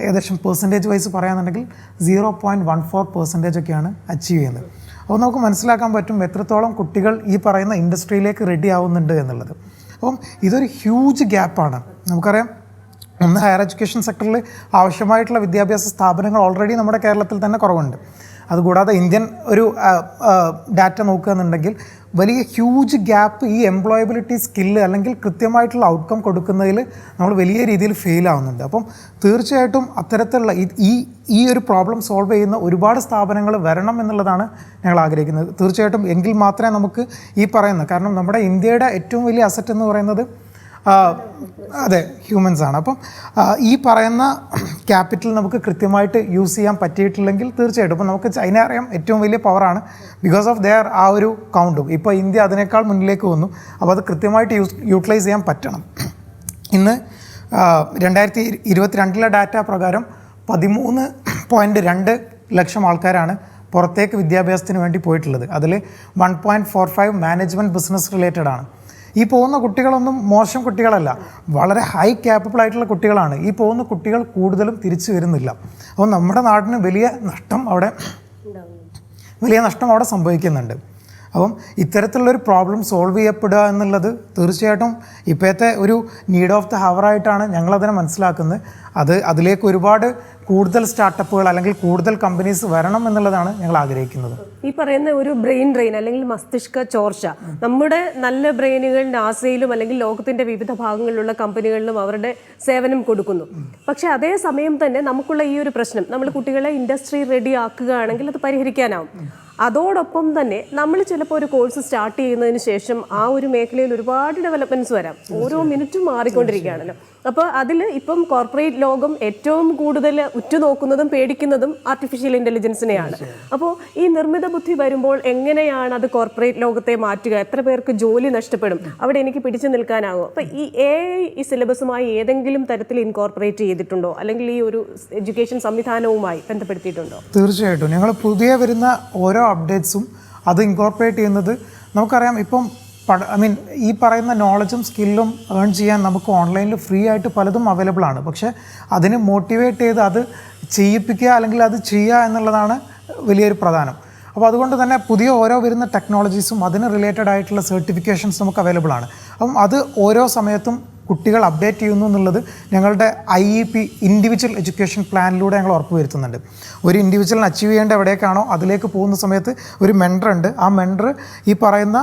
ഏകദേശം പെർസെൻറ്റേജ് വൈസ് പറയുകയാണെന്നുണ്ടെങ്കിൽ 0.14% ഒക്കെയാണ് അച്ചീവ് ചെയ്യുന്നത്. അപ്പോൾ നമുക്ക് മനസ്സിലാക്കാൻ പറ്റും എത്രത്തോളം കുട്ടികൾ ഈ പറയുന്ന ഇൻഡസ്ട്രിയിലേക്ക് റെഡി ആവുന്നുണ്ട് എന്നുള്ളത്. അപ്പം ഇതൊരു ഹ്യൂജ് ഗ്യാപ്പാണ്. നമുക്കറിയാം ഒന്ന് ഹയർ എഡ്യൂക്കേഷൻ സെക്ടറിൽ ആവശ്യമായിട്ടുള്ള വിദ്യാഭ്യാസ സ്ഥാപനങ്ങൾ ഓൾറെഡി നമ്മുടെ കേരളത്തിൽ തന്നെ കുറവുണ്ട്. അതുകൂടാതെ ഇന്ത്യൻ ഒരു ഡാറ്റ നോക്കുകയെന്നുണ്ടെങ്കിൽ വലിയ ഹ്യൂജ് ഗ്യാപ്പ് ഈ എംപ്ലോയബിലിറ്റി സ്കില്ല് അല്ലെങ്കിൽ കൃത്യമായിട്ടുള്ള ഔട്ട്കം കൊടുക്കുന്നതിൽ നമ്മൾ വലിയ രീതിയിൽ ഫെയിൽ ആവുന്നുണ്ട്. അപ്പം തീർച്ചയായിട്ടും അത്തരത്തിലുള്ള ഈ ഒരു പ്രോബ്ലം സോൾവ് ചെയ്യുന്ന ഒരുപാട് സ്ഥാപനങ്ങൾ വരണം എന്നുള്ളതാണ് ഞങ്ങൾ ആഗ്രഹിക്കുന്നത്. തീർച്ചയായിട്ടും എങ്കിൽ മാത്രമേ നമുക്ക് ഈ പറയുന്ന കാരണം നമ്മുടെ ഇന്ത്യയുടെ ഏറ്റവും വലിയ അസറ്റ് എന്ന് പറയുന്നത് അതെ ഹ്യൂമൻസ് ആണ്. അപ്പം ഈ പറയുന്ന ക്യാപിറ്റൽ നമുക്ക് കൃത്യമായിട്ട് യൂസ് ചെയ്യാൻ പറ്റിയിട്ടില്ലെങ്കിൽ തീർച്ചയായിട്ടും ഇപ്പം നമുക്ക് ചൈന അറിയാം ഏറ്റവും വലിയ പവറാണ് ബിക്കോസ് ഓഫ് ദെയർ ആ ഒരു കൗണ്ടും. ഇപ്പോൾ ഇന്ത്യ അതിനേക്കാൾ മുന്നിലേക്ക് വന്നു. അപ്പോൾ അത് കൃത്യമായിട്ട് യൂട്ടിലൈസ് ചെയ്യാൻ പറ്റണം. ഇന്ന് 2022 ഡാറ്റ പ്രകാരം 13.2 ലക്ഷം ആൾക്കാരാണ് പുറത്തേക്ക് വിദ്യാഭ്യാസത്തിന് വേണ്ടി പോയിട്ടുള്ളത്. അതിൽ 1.45 മാനേജ്മെൻറ്റ് ബിസിനസ് റിലേറ്റഡ് ആണ്. ഈ പോകുന്ന കുട്ടികളൊന്നും മോശം കുട്ടികളല്ല, വളരെ ഹൈ ക്യാപ്പബിൾ ആയിട്ടുള്ള കുട്ടികളാണ്. ഈ പോകുന്ന കുട്ടികൾ കൂടുതലും തിരിച്ചു വരുന്നില്ല. അപ്പോൾ നമ്മുടെ നാടിന് വലിയ നഷ്ടം അവിടെ സംഭവിക്കുന്നുണ്ട്. അപ്പം ഇത്തരത്തിലുള്ളൊരു പ്രോബ്ലം സോൾവ് ചെയ്യപ്പെടുക എന്നുള്ളത് തീർച്ചയായിട്ടും ഇപ്പോഴത്തെ ഒരു നീഡ് ഓഫ് ദ ഹവറായിട്ടാണ് ഞങ്ങളതിനെ മനസ്സിലാക്കുന്നത്. അതിലേക്ക് ഒരുപാട് കൂടുതൽ സ്റ്റാർട്ടപ്പുകൾ അല്ലെങ്കിൽ കൂടുതൽ കമ്പനീസ് വരണം എന്നുള്ളതാണ് ഞങ്ങൾ ആഗ്രഹിക്കുന്നത്. ഈ പറയുന്ന ഒരു ബ്രെയിൻ ഡ്രെയിൻ അല്ലെങ്കിൽ മസ്തിഷ്ക ചോർച്ച നമ്മുടെ നല്ല ബ്രെയിനുകൾ നാസയിലും അല്ലെങ്കിൽ ലോകത്തിൻ്റെ വിവിധ ഭാഗങ്ങളിലുള്ള കമ്പനികളിലും അവരുടെ സേവനം കൊടുക്കുന്നു. പക്ഷേ അതേ സമയം തന്നെ നമുക്കുള്ള ഈ ഒരു പ്രശ്നം നമ്മൾ കുട്ടികളെ ഇൻഡസ്ട്രി റെഡി ആക്കുകയാണെങ്കിൽ അത് പരിഹരിക്കാനാവും. അതോടൊപ്പം തന്നെ നമ്മൾ ചിലപ്പോൾ ഒരു കോഴ്സ് സ്റ്റാർട്ട് ചെയ്യുന്നതിന് ശേഷം ആ ഒരു മേഖലയിൽ ഒരുപാട് ഡെവലപ്മെൻറ്റ്സ് വരാം. ഓരോ മിനിറ്റും മാറിക്കൊണ്ടിരിക്കുകയാണല്ലോ. അപ്പോൾ അതിൽ ഇപ്പം കോർപ്പറേറ്റ് ലോകം ഏറ്റവും കൂടുതൽ ഉറ്റുനോക്കുന്നതും പേടിക്കുന്നതും ആർട്ടിഫിഷ്യൽ ഇൻ്റലിജൻസിനെയാണ്. അപ്പോൾ ഈ നിർമ്മിത ബുദ്ധി വരുമ്പോൾ എങ്ങനെയാണ് അത് കോർപ്പറേറ്റ് ലോകത്തെ മാറ്റുക? എത്ര പേർക്ക് ജോലി നഷ്ടപ്പെടും? അവിടെ എനിക്ക് പിടിച്ചു നിൽക്കാനാകും? അപ്പോൾ ഈ AI ഈ സിലബസുമായി ഏതെങ്കിലും തരത്തിൽ ഇൻകോർപ്പറേറ്റ് ചെയ്തിട്ടുണ്ടോ അല്ലെങ്കിൽ ഈ ഒരു എഡ്യൂക്കേഷൻ സംവിധാനവുമായി ബന്ധപ്പെടുത്തിയിട്ടുണ്ടോ? തീർച്ചയായിട്ടും ഞങ്ങൾ പുതിയ വരുന്ന ഓരോ അപ്ഡേറ്റ്സും അത് ഇൻകോർപ്പറേറ്റ് ചെയ്യുന്നത് നമുക്കറിയാം. ഇപ്പം ഈ പറയുന്ന നോളജും സ്കില്ലും ഏൺ ചെയ്യാൻ നമുക്ക് ഓൺലൈനിൽ ഫ്രീ ആയിട്ട് പലതും അവൈലബിൾ ആണ്. പക്ഷേ അതിന് മോട്ടിവേറ്റ് ചെയ്ത് അത് ചെയ്യിപ്പിക്കുക അല്ലെങ്കിൽ അത് ചെയ്യുക എന്നുള്ളതാണ് വലിയൊരു പ്രധാനം. അപ്പോൾ അതുകൊണ്ട് തന്നെ പുതിയ ഓരോ വരുന്ന ടെക്നോളജീസും അതിന് റിലേറ്റഡ് ആയിട്ടുള്ള സർട്ടിഫിക്കേഷൻസ് നമുക്ക് അവൈലബിൾ ആണ്. അപ്പം അത് ഓരോ സമയത്തും കുട്ടികൾ അപ്ഡേറ്റ് ചെയ്യുന്നു എന്നുള്ളത് ഞങ്ങളുടെ IEP ഇൻഡിവിജ്വൽ എഡ്യൂക്കേഷൻ പ്ലാനിലൂടെ ഞങ്ങൾ ഉറപ്പുവരുത്തുന്നുണ്ട്. ഒരു ഇൻഡിവിജ്വലിന് അച്ചീവ് ചെയ്യേണ്ട എവിടേക്കാണോ അതിലേക്ക് പോകുന്ന സമയത്ത് ഒരു മെൻറ്റർ ഉണ്ട്. ആ മെൻറ്റർ ഈ പറയുന്ന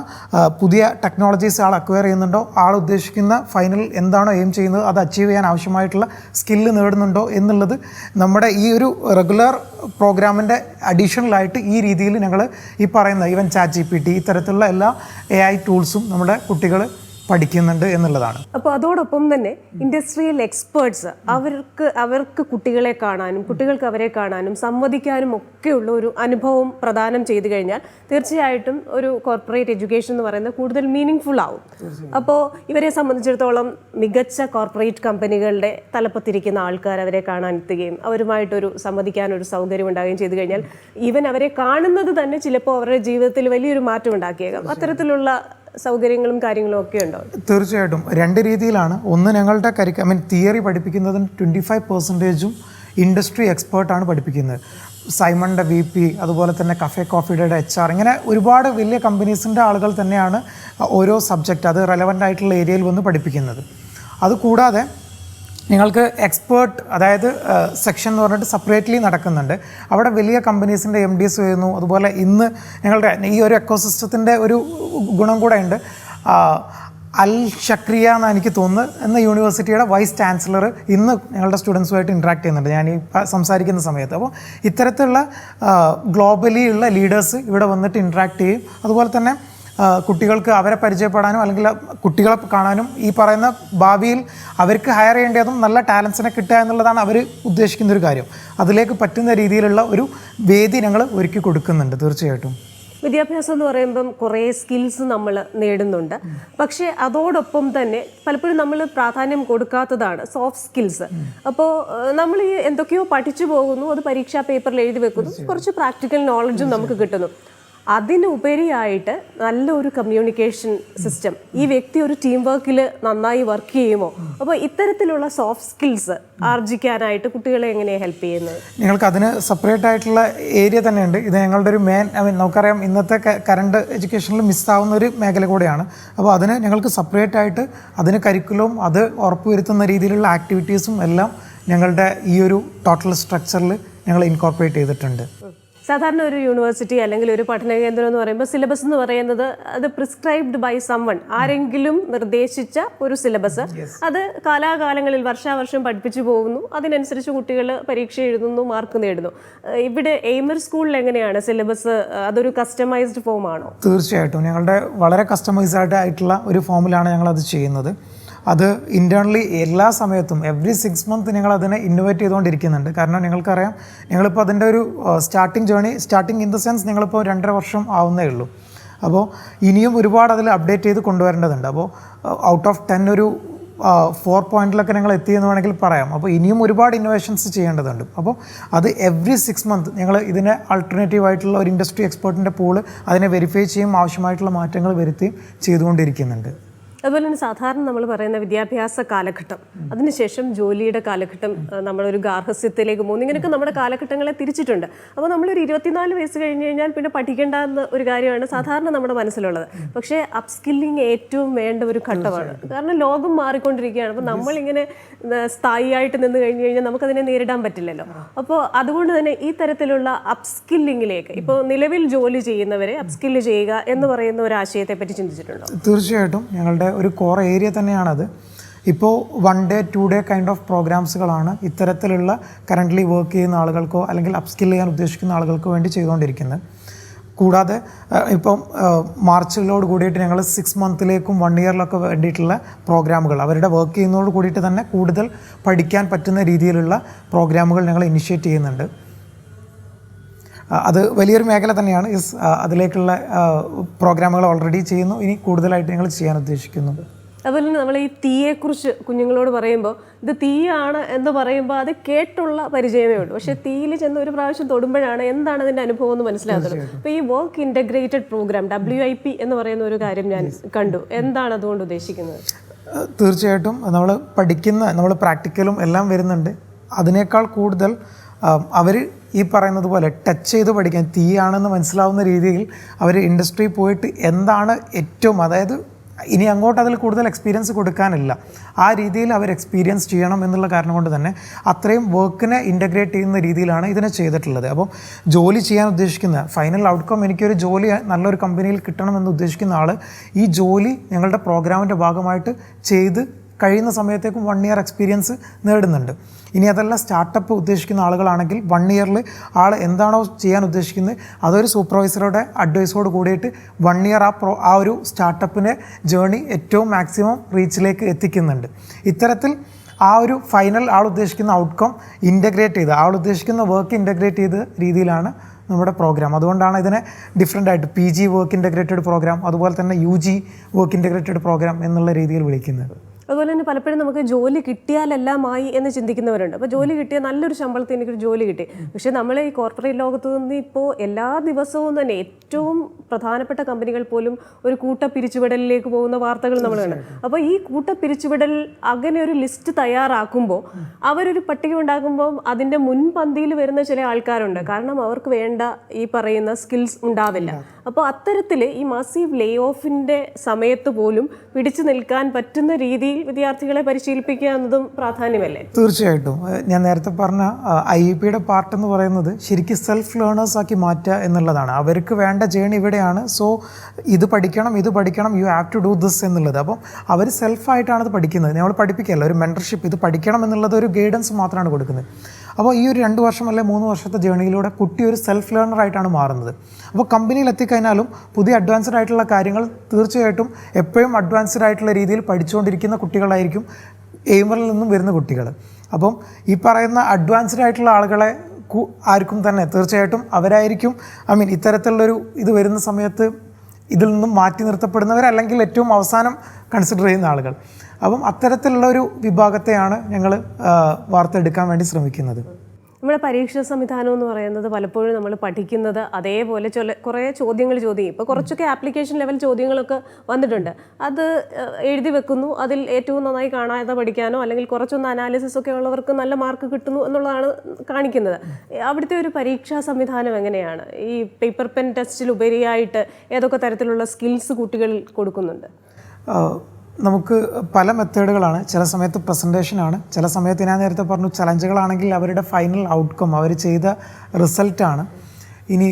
പുതിയ ടെക്നോളജീസ് ആൾ അക്വയർ ചെയ്യുന്നുണ്ടോ, ആൾ ഉദ്ദേശിക്കുന്ന ഫൈനൽ എന്താണോ എയിം ചെയ്യുന്നത് അത് അച്ചീവ് ചെയ്യാൻ ആവശ്യമായിട്ടുള്ള സ്കില്ല് നേടുന്നുണ്ടോ എന്നുള്ളത് നമ്മുടെ ഈ ഒരു റെഗുലർ പ്രോഗ്രാമിൻ്റെ അഡീഷണലായിട്ട് ഈ രീതിയിൽ ഞങ്ങൾ ഈ പറയുന്ന ഈവൻ ChatGPT ഇത്തരത്തിലുള്ള എല്ലാ AI ടൂൾസും നമ്മുടെ കുട്ടികൾ പഠിക്കുന്നുണ്ട് എന്നുള്ളതാണ്. അപ്പോൾ അതോടൊപ്പം തന്നെ ഇൻഡസ്ട്രിയൽ എക്സ്പേർട്സ് അവർക്ക് കുട്ടികളെ കാണാനും കുട്ടികൾക്ക് അവരെ കാണാനും സംവദിക്കാനും ഒക്കെയുള്ള ഒരു അനുഭവം പ്രദാനം ചെയ്തു കഴിഞ്ഞാൽ തീർച്ചയായിട്ടും ഒരു കോർപ്പറേറ്റ് എഡ്യൂക്കേഷൻ എന്ന് പറയുന്നത് കൂടുതൽ മീനിങ് ഫുൾ ആവും. അപ്പോൾ ഇവരെ സംബന്ധിച്ചിടത്തോളം മികച്ച കോർപ്പറേറ്റ് കമ്പനികളുടെ തലപ്പത്തിരിക്കുന്ന ആൾക്കാർ അവരെ കാണാൻ എത്തുകയും അവരുമായിട്ടൊരു സംവദിക്കാനൊരു സൗകര്യം ഉണ്ടാകുകയും ചെയ്തു കഴിഞ്ഞാൽ ഈവൻ അവരെ കാണുന്നത് തന്നെ ചിലപ്പോൾ അവരുടെ ജീവിതത്തിൽ വലിയൊരു മാറ്റം ഉണ്ടാക്കിയേക്കാം. അത്തരത്തിലുള്ള സൗകര്യങ്ങളും കാര്യങ്ങളും ഒക്കെ ഉണ്ടോ? തീർച്ചയായിട്ടും 2 രീതിയിലാണ്. ഒന്ന്, ഞങ്ങളുടെ തിയറി പഠിപ്പിക്കുന്നതിന് 25% ഇൻഡസ്ട്രി എക്സ്പേർട്ടാണ് പഠിപ്പിക്കുന്നത്. സൈമണിൻ്റെ VP, അതുപോലെ തന്നെ കഫേ കോഫിയുടെ HR, ഇങ്ങനെ ഒരുപാട് വലിയ കമ്പനീസിൻ്റെ ആളുകൾ തന്നെയാണ് ഓരോ സബ്ജക്റ്റ് അത് റെലവൻ്റ് ആയിട്ടുള്ള ഏരിയയിൽ വന്ന് പഠിപ്പിക്കുന്നത്. അതുകൂടാതെ നിങ്ങൾക്ക് എക്സ്പേർട്ട്, അതായത് സെക്ഷൻ എന്ന് പറഞ്ഞിട്ട് സെപ്പറേറ്റ്ലി നടക്കുന്നുണ്ട്. അവിടെ വലിയ കമ്പനീസിൻ്റെ MDs വരുന്നു. അതുപോലെ ഇന്ന് ഞങ്ങളുടെ ഈ ഒരു എക്കോസിസ്റ്റത്തിൻ്റെ ഒരു ഗുണം കൂടെ ഉണ്ട്. അൽ ഷക്രിയ എന്നാണ് എനിക്ക് തോന്നുന്നത് എന്ന യൂണിവേഴ്സിറ്റിയുടെ വൈസ് ചാൻസലർ ഇന്ന് ഞങ്ങളുടെ സ്റ്റുഡൻസുമായിട്ട് ഇൻട്രാക്ട് ചെയ്യുന്നുണ്ട് ഞാൻ ഈ സംസാരിക്കുന്ന സമയത്ത്. അപ്പോൾ ഇത്തരത്തിലുള്ള ഗ്ലോബലി ഉള്ള ലീഡേഴ്സ് ഇവിടെ വന്നിട്ട് ഇൻട്രാക്ട് ചെയ്യും. അതുപോലെ തന്നെ കുട്ടികൾക്ക് അവരെ പരിചയപ്പെടാനും അല്ലെങ്കിൽ കുട്ടികളെ കാണാനും ഈ പറയുന്ന ഭാവിയിൽ അവർക്ക് ഹയർ ചെയ്യേണ്ടതും നല്ല ടാലൻസിനെ കിട്ടുക എന്നുള്ളതാണ് അവർ ഉദ്ദേശിക്കുന്നൊരു കാര്യം. അതിലേക്ക് പറ്റുന്ന രീതിയിലുള്ള ഒരു വേദി ഞങ്ങൾ ഒരുക്കി കൊടുക്കുന്നുണ്ട്. തീർച്ചയായിട്ടും വിദ്യാഭ്യാസം എന്ന് പറയുമ്പം കുറേ സ്കിൽസ് നമ്മൾ നേടുന്നുണ്ട്. പക്ഷേ അതോടൊപ്പം തന്നെ പലപ്പോഴും നമ്മൾ പ്രാധാന്യം കൊടുക്കാത്തതാണ് സോഫ്റ്റ് സ്കിൽസ്. അപ്പോൾ നമ്മൾ ഈ എന്തൊക്കെയോ പഠിച്ചു പോകുന്നു, അത് പരീക്ഷാ പേപ്പറിൽ എഴുതി വെക്കുന്നു, കുറച്ച് പ്രാക്ടിക്കൽ നോളജും നമുക്ക് കിട്ടുന്നു. അതിനുപരിയായിട്ട് നല്ലൊരു കമ്മ്യൂണിക്കേഷൻ സിസ്റ്റം, ഈ വ്യക്തി ഒരു ടീം വർക്കിൽ നന്നായി വർക്ക് ചെയ്യുമോ? അപ്പോൾ ഇത്തരത്തിലുള്ള സോഫ്റ്റ് സ്കിൽസ് ആർജിക്കാനായിട്ട് കുട്ടികളെ എങ്ങനെയാണ് ഹെൽപ്പ് ചെയ്യുന്നത്? ഞങ്ങൾക്ക് അതിന് സെപ്പറേറ്റ് ആയിട്ടുള്ള ഏരിയ തന്നെയുണ്ട്. ഇത് ഞങ്ങളുടെ ഒരു നമുക്കറിയാം ഇന്നത്തെ കറണ്ട് എഡ്യൂക്കേഷനിൽ മിസ്സാവുന്ന ഒരു മേഖല കൂടെയാണ്. അപ്പോൾ അതിന് ഞങ്ങൾക്ക് സെപ്പറേറ്റ് ആയിട്ട് അതിന് കരിക്കുലവും അത് ഉറപ്പുവരുത്തുന്ന രീതിയിലുള്ള ആക്ടിവിറ്റീസും എല്ലാം ഞങ്ങളുടെ ഈ ഒരു ടോട്ടൽ സ്ട്രക്ചറിൽ ഞങ്ങൾ ഇൻകോർപ്പറേറ്റ് ചെയ്തിട്ടുണ്ട്. സാധാരണ ഒരു യൂണിവേഴ്സിറ്റി അല്ലെങ്കിൽ ഒരു പഠന കേന്ദ്രം എന്ന് പറയുമ്പോൾ സിലബസ് എന്ന് പറയുന്നത് അത് പ്രിസ്ക്രൈബ്ഡ് ബൈ സമ്മൺ, ആരെങ്കിലും നിർദ്ദേശിച്ച ഒരു സിലബസ്. അത് കാലാകാലങ്ങളിൽ വർഷാവർഷം പഠിപ്പിച്ചു പോകുന്നു. അതിനനുസരിച്ച് കുട്ടികൾ പരീക്ഷ എഴുതുന്നു, മാർക്ക് നേടുന്നു. ഇവിടെ എയ്മർ സ്കൂളിൽ എങ്ങനെയാണ് സിലബസ്? അതൊരു കസ്റ്റമൈസ്ഡ് ഫോം ആണോ? തീർച്ചയായിട്ടും ഞങ്ങളുടെ വളരെ കസ്റ്റമൈസ്ഡ് ആയിട്ടുള്ള ഒരു ഫോമിലാണ് ഞങ്ങളത് ചെയ്യുന്നത്. അത് ഇൻറ്റേർണലി എല്ലാ സമയത്തും എവറി 6 months ഞങ്ങൾ അതിനെ ഇന്നോവേറ്റ് ചെയ്തുകൊണ്ടിരിക്കുന്നുണ്ട്. കാരണം ഞങ്ങൾക്കറിയാം ഞങ്ങളിപ്പോൾ അതിൻ്റെ ഒരു സ്റ്റാർട്ടിങ് ഇൻ ദ സെൻസ് ഞങ്ങളിപ്പോൾ 2.5 വർഷം ആവുന്നേ ഉള്ളൂ. അപ്പോൾ ഇനിയും ഒരുപാട് അതിൽ അപ്ഡേറ്റ് ചെയ്ത് കൊണ്ടുവരേണ്ടതുണ്ട്. അപ്പോൾ ഔട്ട് ഓഫ് 10 ഒരു 4 പോയിന്റിലൊക്കെ ഞങ്ങൾ എത്തിയെന്ന് വേണമെങ്കിൽ പറയാം. അപ്പോൾ ഇനിയും ഒരുപാട് ഇന്നോവേഷൻസ് ചെയ്യേണ്ടതുണ്ട്. അപ്പോൾ അത് എവറി 6 months ഞങ്ങൾ ഇതിനെ ആൾട്ടർനേറ്റീവ് ആയിട്ടുള്ള ഒരു ഇൻഡസ്ട്രി എക്സ്പേർട്ടിൻ്റെ പൂള് അതിനെ വെരിഫൈ ചെയ്യും, ആവശ്യമായിട്ടുള്ള മാറ്റങ്ങൾ വരുത്തുകയും ചെയ്തുകൊണ്ടിരിക്കുന്നുണ്ട്. അതുപോലെ തന്നെ സാധാരണ നമ്മൾ പറയുന്ന വിദ്യാഭ്യാസ കാലഘട്ടം, അതിനുശേഷം ജോലിയുടെ കാലഘട്ടം, നമ്മളൊരു ഗാർഹസ്ഥ്യത്തിലേക്ക് പോകുന്നു, ഇങ്ങനെയൊക്കെ നമ്മുടെ കാലഘട്ടങ്ങളെ തിരിച്ചിട്ടുണ്ട്. അപ്പോൾ നമ്മളൊരു 24 വയസ്സ് കഴിഞ്ഞ് കഴിഞ്ഞാൽ പിന്നെ പഠിക്കേണ്ട എന്ന ഒരു കാര്യമാണ് സാധാരണ നമ്മുടെ മനസ്സിലുള്ളത്. പക്ഷേ അപ്സ്കില്ലിങ് ഏറ്റവും വേണ്ട ഒരു ഘട്ടമാണ്. കാരണം ലോകം മാറിക്കൊണ്ടിരിക്കുകയാണ്. അപ്പോൾ നമ്മളിങ്ങനെ സ്ഥായിയായിട്ട് നിന്ന് കഴിഞ്ഞ് കഴിഞ്ഞാൽ നമുക്കതിനെ നേരിടാൻ പറ്റില്ലല്ലോ. അപ്പോൾ അതുകൊണ്ട് തന്നെ ഈ തരത്തിലുള്ള അപ്സ്കില്ലിങ്ങിലേക്ക് ഇപ്പോൾ നിലവിൽ ജോലി ചെയ്യുന്നവരെ അപ്സ്കില്ല് ചെയ്യുക എന്ന് പറയുന്ന ഒരു ആശയത്തെ പറ്റി ചിന്തിച്ചിട്ടുണ്ടോ? തീർച്ചയായിട്ടും ഞങ്ങളുടെ ഒരു കോർ ഏരിയ തന്നെയാണത്. ഇപ്പോൾ 1 day 2 day കൈൻഡ് ഓഫ് പ്രോഗ്രാംസുകളാണ് ഇത്തരത്തിലുള്ള കറൻ്റ്ലി വർക്ക് ചെയ്യുന്ന ആളുകൾക്കോ അല്ലെങ്കിൽ അപ്സ്കിൽ ചെയ്യാൻ ഉദ്ദേശിക്കുന്ന ആളുകൾക്കോ വേണ്ടി ചെയ്തുകൊണ്ടിരിക്കുന്നത്. കൂടാതെ ഇപ്പം മാർച്ചിലോട് കൂടിയിട്ട് ഞങ്ങൾ 6 monthsലേക്കും 1 yearലൊക്കെ വേണ്ടിയിട്ടുള്ള പ്രോഗ്രാമുകൾ അവരുടെ വർക്ക് ചെയ്യുന്നതോട് കൂടിയിട്ട് തന്നെ കൂടുതൽ പഠിക്കാൻ പറ്റുന്ന രീതിയിലുള്ള പ്രോഗ്രാമുകൾ ഞങ്ങൾ ഇനിഷ്യേറ്റ് ചെയ്യുന്നുണ്ട്. അത് വലിയൊരു മേഖല തന്നെയാണ്. അതിലേക്കുള്ള പ്രോഗ്രാമുകൾ ഓൾറെഡി ചെയ്യുന്നു, ഇനി കൂടുതലായിട്ട് ഞങ്ങൾ ചെയ്യാൻ ഉദ്ദേശിക്കുന്നു. അതുപോലെ തന്നെ നമ്മൾ ഈ തീയെക്കുറിച്ച് കുഞ്ഞുങ്ങളോട് പറയുമ്പോൾ ഇത് തീയാണ് എന്ന് പറയുമ്പോൾ അത് കേട്ടുള്ള പരിചയമേ ഉള്ളൂ. പക്ഷേ തീയിൽ ചെന്ന് ഒരു പ്രാവശ്യം തൊടുമ്പോഴാണ് എന്താണ് അതിൻ്റെ അനുഭവം എന്ന് മനസ്സിലാകുന്നത്. അപ്പോൾ ഈ വർക്ക് ഇൻ്റഗ്രേറ്റഡ് പ്രോഗ്രാം WIP എന്ന് പറയുന്ന ഒരു കാര്യം ഞാൻ കണ്ടു. എന്താണ് അതുകൊണ്ട് ഉദ്ദേശിക്കുന്നത്? തീർച്ചയായിട്ടും നമ്മൾ പ്രാക്ടിക്കലും എല്ലാം വരുന്നുണ്ട്. അതിനേക്കാൾ കൂടുതൽ അവർ ഈ പറയുന്നത് പോലെ ടച്ച് ചെയ്ത് പഠിക്കാൻ തീയാണെന്ന് മനസ്സിലാവുന്ന രീതിയിൽ അവർ ഇൻഡസ്ട്രിയിൽ പോയിട്ട് എന്താണ് ഏറ്റവും, അതായത് ഇനി അങ്ങോട്ട് അതിൽ കൂടുതൽ എക്സ്പീരിയൻസ് കൊടുക്കാനില്ല. ആ രീതിയിൽ അവർ എക്സ്പീരിയൻസ് ചെയ്യണം എന്നുള്ള കാരണം കൊണ്ട് തന്നെ അത്രയും വർക്കിനെ ഇൻ്റഗ്രേറ്റ് ചെയ്യുന്ന രീതിയിലാണ് ഇതിനെ ചെയ്തിട്ടുള്ളത്. അപ്പോൾ ജോലി ചെയ്യാൻ ഉദ്ദേശിക്കുന്ന ഫൈനൽ ഔട്ട്കം എനിക്കൊരു ജോലി നല്ലൊരു കമ്പനിയിൽ കിട്ടണമെന്ന് ഉദ്ദേശിക്കുന്ന ആൾ ഈ ജോലി ഞങ്ങളുടെ പ്രോഗ്രാമിൻ്റെ ഭാഗമായിട്ട് ചെയ്ത് കഴിയുന്ന സമയത്തേക്കും 1 ഇയർ എക്സ്പീരിയൻസ് നേടുന്നുണ്ട്. ഇനി അതല്ല സ്റ്റാർട്ടപ്പ് ഉദ്ദേശിക്കുന്ന ആളുകളാണെങ്കിൽ 1 ഇയറിൽ ആൾ എന്താണോ ചെയ്യാൻ ഉദ്ദേശിക്കുന്നത് അതൊരു സൂപ്പർവൈസറുടെ അഡ്വൈസോട് കൂടിയിട്ട് 1 ഇയർ ആ ഒരു സ്റ്റാർട്ടപ്പിൻ്റെ ജേണി ഏറ്റവും മാക്സിമം റീച്ചിലേക്ക് എത്തിക്കുന്നുണ്ട്. ഇത്തരത്തിൽ ആ ഒരു ഫൈനൽ ആൾ ഉദ്ദേശിക്കുന്ന ഔട്ട്കം ഇൻ്റഗ്രേറ്റ് ചെയ്ത് ആൾ ഉദ്ദേശിക്കുന്ന വർക്ക് ഇൻ്റഗ്രേറ്റ് ചെയ്ത രീതിയിലാണ് നമ്മുടെ പ്രോഗ്രാം. അതുകൊണ്ടാണ് ഇതിനെ ഡിഫറെൻ്റ് ആയിട്ട് PG വർക്ക് ഇൻ്റഗ്രേറ്റഡ് പ്രോഗ്രാം, അതുപോലെ തന്നെ UG വർക്ക് ഇൻ്റഗ്രേറ്റഡ് പ്രോഗ്രാം എന്നുള്ള രീതിയിൽ വിളിക്കുന്നത്. അതുപോലെ തന്നെ പലപ്പോഴും നമുക്ക് ജോലി കിട്ടിയാലെല്ലാമായി എന്ന് ചിന്തിക്കുന്നവരുണ്ട്. അപ്പോൾ ജോലി കിട്ടിയ നല്ലൊരു ശമ്പളത്തിൽ എനിക്കൊരു ജോലി കിട്ടി. പക്ഷേ നമ്മൾ ഈ കോർപ്പറേറ്റ് ലോകത്ത് നിന്ന് ഇപ്പോൾ എല്ലാ ദിവസവും തന്നെ ഏറ്റവും പ്രധാനപ്പെട്ട കമ്പനികൾ പോലും ഒരു കൂട്ട പിരിച്ചുവിടലിലേക്ക് പോകുന്ന വാർത്തകൾ നമ്മൾ കാണും. അപ്പോൾ ഈ കൂട്ട പിരിച്ചുവിടൽ അങ്ങനെ ഒരു ലിസ്റ്റ് തയ്യാറാക്കുമ്പോൾ അവരൊരു പട്ടിക ഉണ്ടാക്കുമ്പോൾ അതിൻ്റെ മുൻപന്തിയിൽ വരുന്ന ചില ആൾക്കാരുണ്ട്. കാരണം അവർക്ക് വേണ്ട ഈ പറയുന്ന സ്കിൽസ് ഉണ്ടാവില്ല. അപ്പോൾ അത്തരത്തിൽ ഈ മസീവ് ലേ ഓഫിൻ്റെ സമയത്ത് പോലും പിടിച്ചു നിൽക്കാൻ പറ്റുന്ന രീതിയിൽ വിദ്യാർത്ഥികളെ പരിശീലിപ്പിക്കുക എന്നതും പ്രാധാന്യമല്ലേ? തീർച്ചയായിട്ടും. ഞാൻ നേരത്തെ പറഞ്ഞ IEPയുടെ പാർട്ട് എന്ന് പറയുന്നത് ശരിക്കും സെൽഫ് ലേണേഴ്സ് ആക്കി മാറ്റുക എന്നുള്ളതാണ്. അവർക്ക് വേണ്ട ജേണി ഇവിടെയാണ്. സോ ഇത് പഠിക്കണം, you have to do this എന്നുള്ളത്. അപ്പം അവർ സെൽഫായിട്ടാണ് ഇത് പഠിക്കുന്നത്. നമ്മൾ പഠിപ്പിക്കുകയല്ല, ഒരു മെൻറ്റർഷിപ്പ്, ഇത് പഠിക്കണം എന്നുള്ളത് ഒരു ഗൈഡൻസ് മാത്രമാണ് കൊടുക്കുന്നത്. അപ്പോൾ ഈ ഒരു 2 വർഷം അല്ലെങ്കിൽ 3 വർഷത്തെ ജേണിയിലൂടെ കുട്ടി ഒരു സെൽഫ് ലേണറായിട്ടാണ് മാറുന്നത്. അപ്പോൾ കമ്പനിയിൽ എത്തിക്കഴിഞ്ഞാലും പുതിയ അഡ്വാൻസ്ഡ് ആയിട്ടുള്ള കാര്യങ്ങൾ തീർച്ചയായിട്ടും എപ്പോഴും അഡ്വാൻസ്ഡ് ആയിട്ടുള്ള രീതിയിൽ പഠിച്ചുകൊണ്ടിരിക്കുന്ന കുട്ടികളായിരിക്കും എയിമറിൽ നിന്നും വരുന്ന കുട്ടികൾ. അപ്പം ഈ പറയുന്ന അഡ്വാൻസ്ഡ് ആയിട്ടുള്ള ആളുകളെ ആർക്കും തന്നെ തീർച്ചയായിട്ടും അവരായിരിക്കും ഇത്തരത്തിലുള്ളൊരു ഇത് വരുന്ന സമയത്ത് ഇതിൽ നിന്നും മാറ്റി നിർത്തപ്പെടുന്നവരല്ലെങ്കിൽ ഏറ്റവും അവസാനം കൺസിഡർ ചെയ്യുന്ന ആളുകൾ. അപ്പം അത്തരത്തിലുള്ള ഒരു വിഭാഗത്തെയാണ് ഞങ്ങൾ വാർത്തെടുക്കാൻ വേണ്ടി ശ്രമിക്കുന്നത്. നമ്മുടെ പരീക്ഷാ സംവിധാനം എന്ന് പറയുന്നത് പലപ്പോഴും നമ്മൾ പഠിക്കുന്നത് അതേപോലെ കുറേ ചോദ്യങ്ങൾ ചോദിക്കും. ഇപ്പോൾ കുറച്ചൊക്കെ ആപ്ലിക്കേഷൻ ലെവൽ ചോദ്യങ്ങളൊക്കെ വന്നിട്ടുണ്ട്. അത് എഴുതി വെക്കുന്നു. അതിൽ ഏറ്റവും നന്നായി കാണാതെ പഠിക്കാനോ അല്ലെങ്കിൽ കുറച്ചൊന്ന് അനാലിസിസ് ഒക്കെ ഉള്ളവർക്ക് നല്ല മാർക്ക് കിട്ടുന്നു എന്നുള്ളതാണ് കാണിക്കുന്നത്. അവിടുത്തെ ഒരു പരീക്ഷാ സംവിധാനം എങ്ങനെയാണ്? ഈ പേപ്പർ പെൻ ടെസ്റ്റിൽ ഉപരിയായിട്ട് ഏതൊക്കെ തരത്തിലുള്ള സ്കിൽസ് കുട്ടികളിൽ കൊടുക്കുന്നുണ്ട്? നമുക്ക് പല മെത്തേഡുകളാണ്. ചില സമയത്ത് പ്രസൻറ്റേഷനാണ്, ചില സമയത്ത് ഞാൻ നേരത്തെ പറഞ്ഞു ചലഞ്ചുകളാണെങ്കിൽ അവരുടെ ഫൈനൽ ഔട്ട്കം അവർ ചെയ്ത റിസൾട്ടാണ്. ഇനി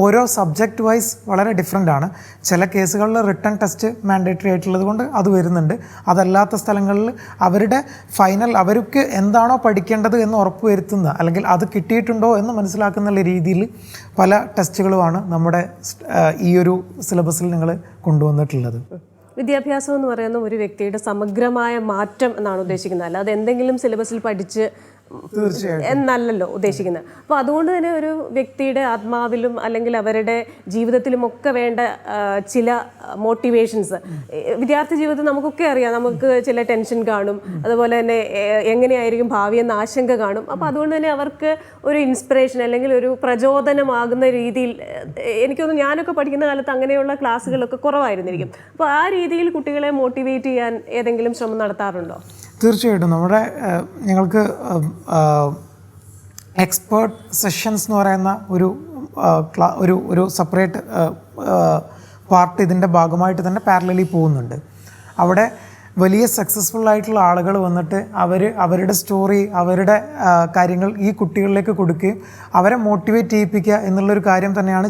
ഓരോ സബ്ജക്റ്റ് വൈസ് വളരെ ഡിഫറെൻ്റ് ആണ്. ചില കേസുകളിൽ റിട്ടൺ ടെസ്റ്റ് മാൻഡേറ്ററി ആയിട്ടുള്ളത് കൊണ്ട് അത് വരുന്നുണ്ട്. അതല്ലാത്ത സ്ഥലങ്ങളിൽ അവരുടെ ഫൈനൽ അവർക്ക് എന്താണോ പഠിക്കേണ്ടത് എന്ന് ഉറപ്പ് വരുത്തുന്ന അല്ലെങ്കിൽ അത് കിട്ടിയിട്ടുണ്ടോ എന്ന് മനസ്സിലാക്കുന്ന രീതിയിൽ പല ടെസ്റ്റുകളുമാണ് നമ്മുടെ ഈ ഒരു സിലബസിൽ ഞങ്ങൾ കൊണ്ടുവന്നിട്ടുള്ളത്. വിദ്യാഭ്യാസം എന്ന് പറയുന്ന ഒരു വ്യക്തിയുടെ സമഗ്രമായ മാറ്റം എന്നാണ് ഉദ്ദേശിക്കുന്നത്, അല്ലാതെ എന്തെങ്കിലും സിലബസിൽ പഠിച്ച് എന്നല്ലല്ലോ ഉദ്ദേശിക്കുന്നത്. അപ്പോൾ അതുകൊണ്ട് തന്നെ ഒരു വ്യക്തിയുടെ ആത്മാവിലും അല്ലെങ്കിൽ അവരുടെ ജീവിതത്തിലും ഒക്കെ വേണ്ട ചില മോട്ടിവേഷൻസ്, വിദ്യാർത്ഥി ജീവിതത്തിൽ നമുക്കൊക്കെ അറിയാം, നമുക്ക് ചില ടെൻഷൻ കാണും, അതുപോലെ തന്നെ എങ്ങനെയായിരിക്കും ഭാവി എന്ന ആശങ്ക കാണും. അപ്പോൾ അതുകൊണ്ട് തന്നെ അവർക്ക് ഒരു ഇൻസ്പിറേഷൻ അല്ലെങ്കിൽ ഒരു പ്രചോദനമാകുന്ന രീതിയിൽ എനിക്കൊന്ന് ഞാനൊക്കെ പഠിക്കുന്ന കാലത്ത് അങ്ങനെയുള്ള ക്ലാസ്സുകളൊക്കെ കുറവായിരുന്നിരിക്കും. അപ്പോൾ ആ രീതിയിൽ കുട്ടികളെ മോട്ടിവേറ്റ് ചെയ്യാൻ ഏതെങ്കിലും ശ്രമം നടത്താറുണ്ടോ? തീർച്ചയായിട്ടും. നമ്മുടെ ഞങ്ങൾക്ക് എക്സ്പേർട്ട് സെഷൻസ് എന്ന് പറയുന്ന ഒരു സെപ്പറേറ്റ് പാർട്ട് ഇതിൻ്റെ ഭാഗമായിട്ട് തന്നെ പാരലലി പോകുന്നുണ്ട്. അവിടെ വലിയ സക്സസ്ഫുൾ ആയിട്ടുള്ള ആളുകൾ വന്നിട്ട് അവരുടെ സ്റ്റോറി, അവരുടെ കാര്യങ്ങൾ ഈ കുട്ടികളിലേക്ക് കൊടുക്കുകയും അവരെ മോട്ടിവേറ്റ് ചെയ്യിപ്പിക്കുക എന്നുള്ളൊരു കാര്യം തന്നെയാണ്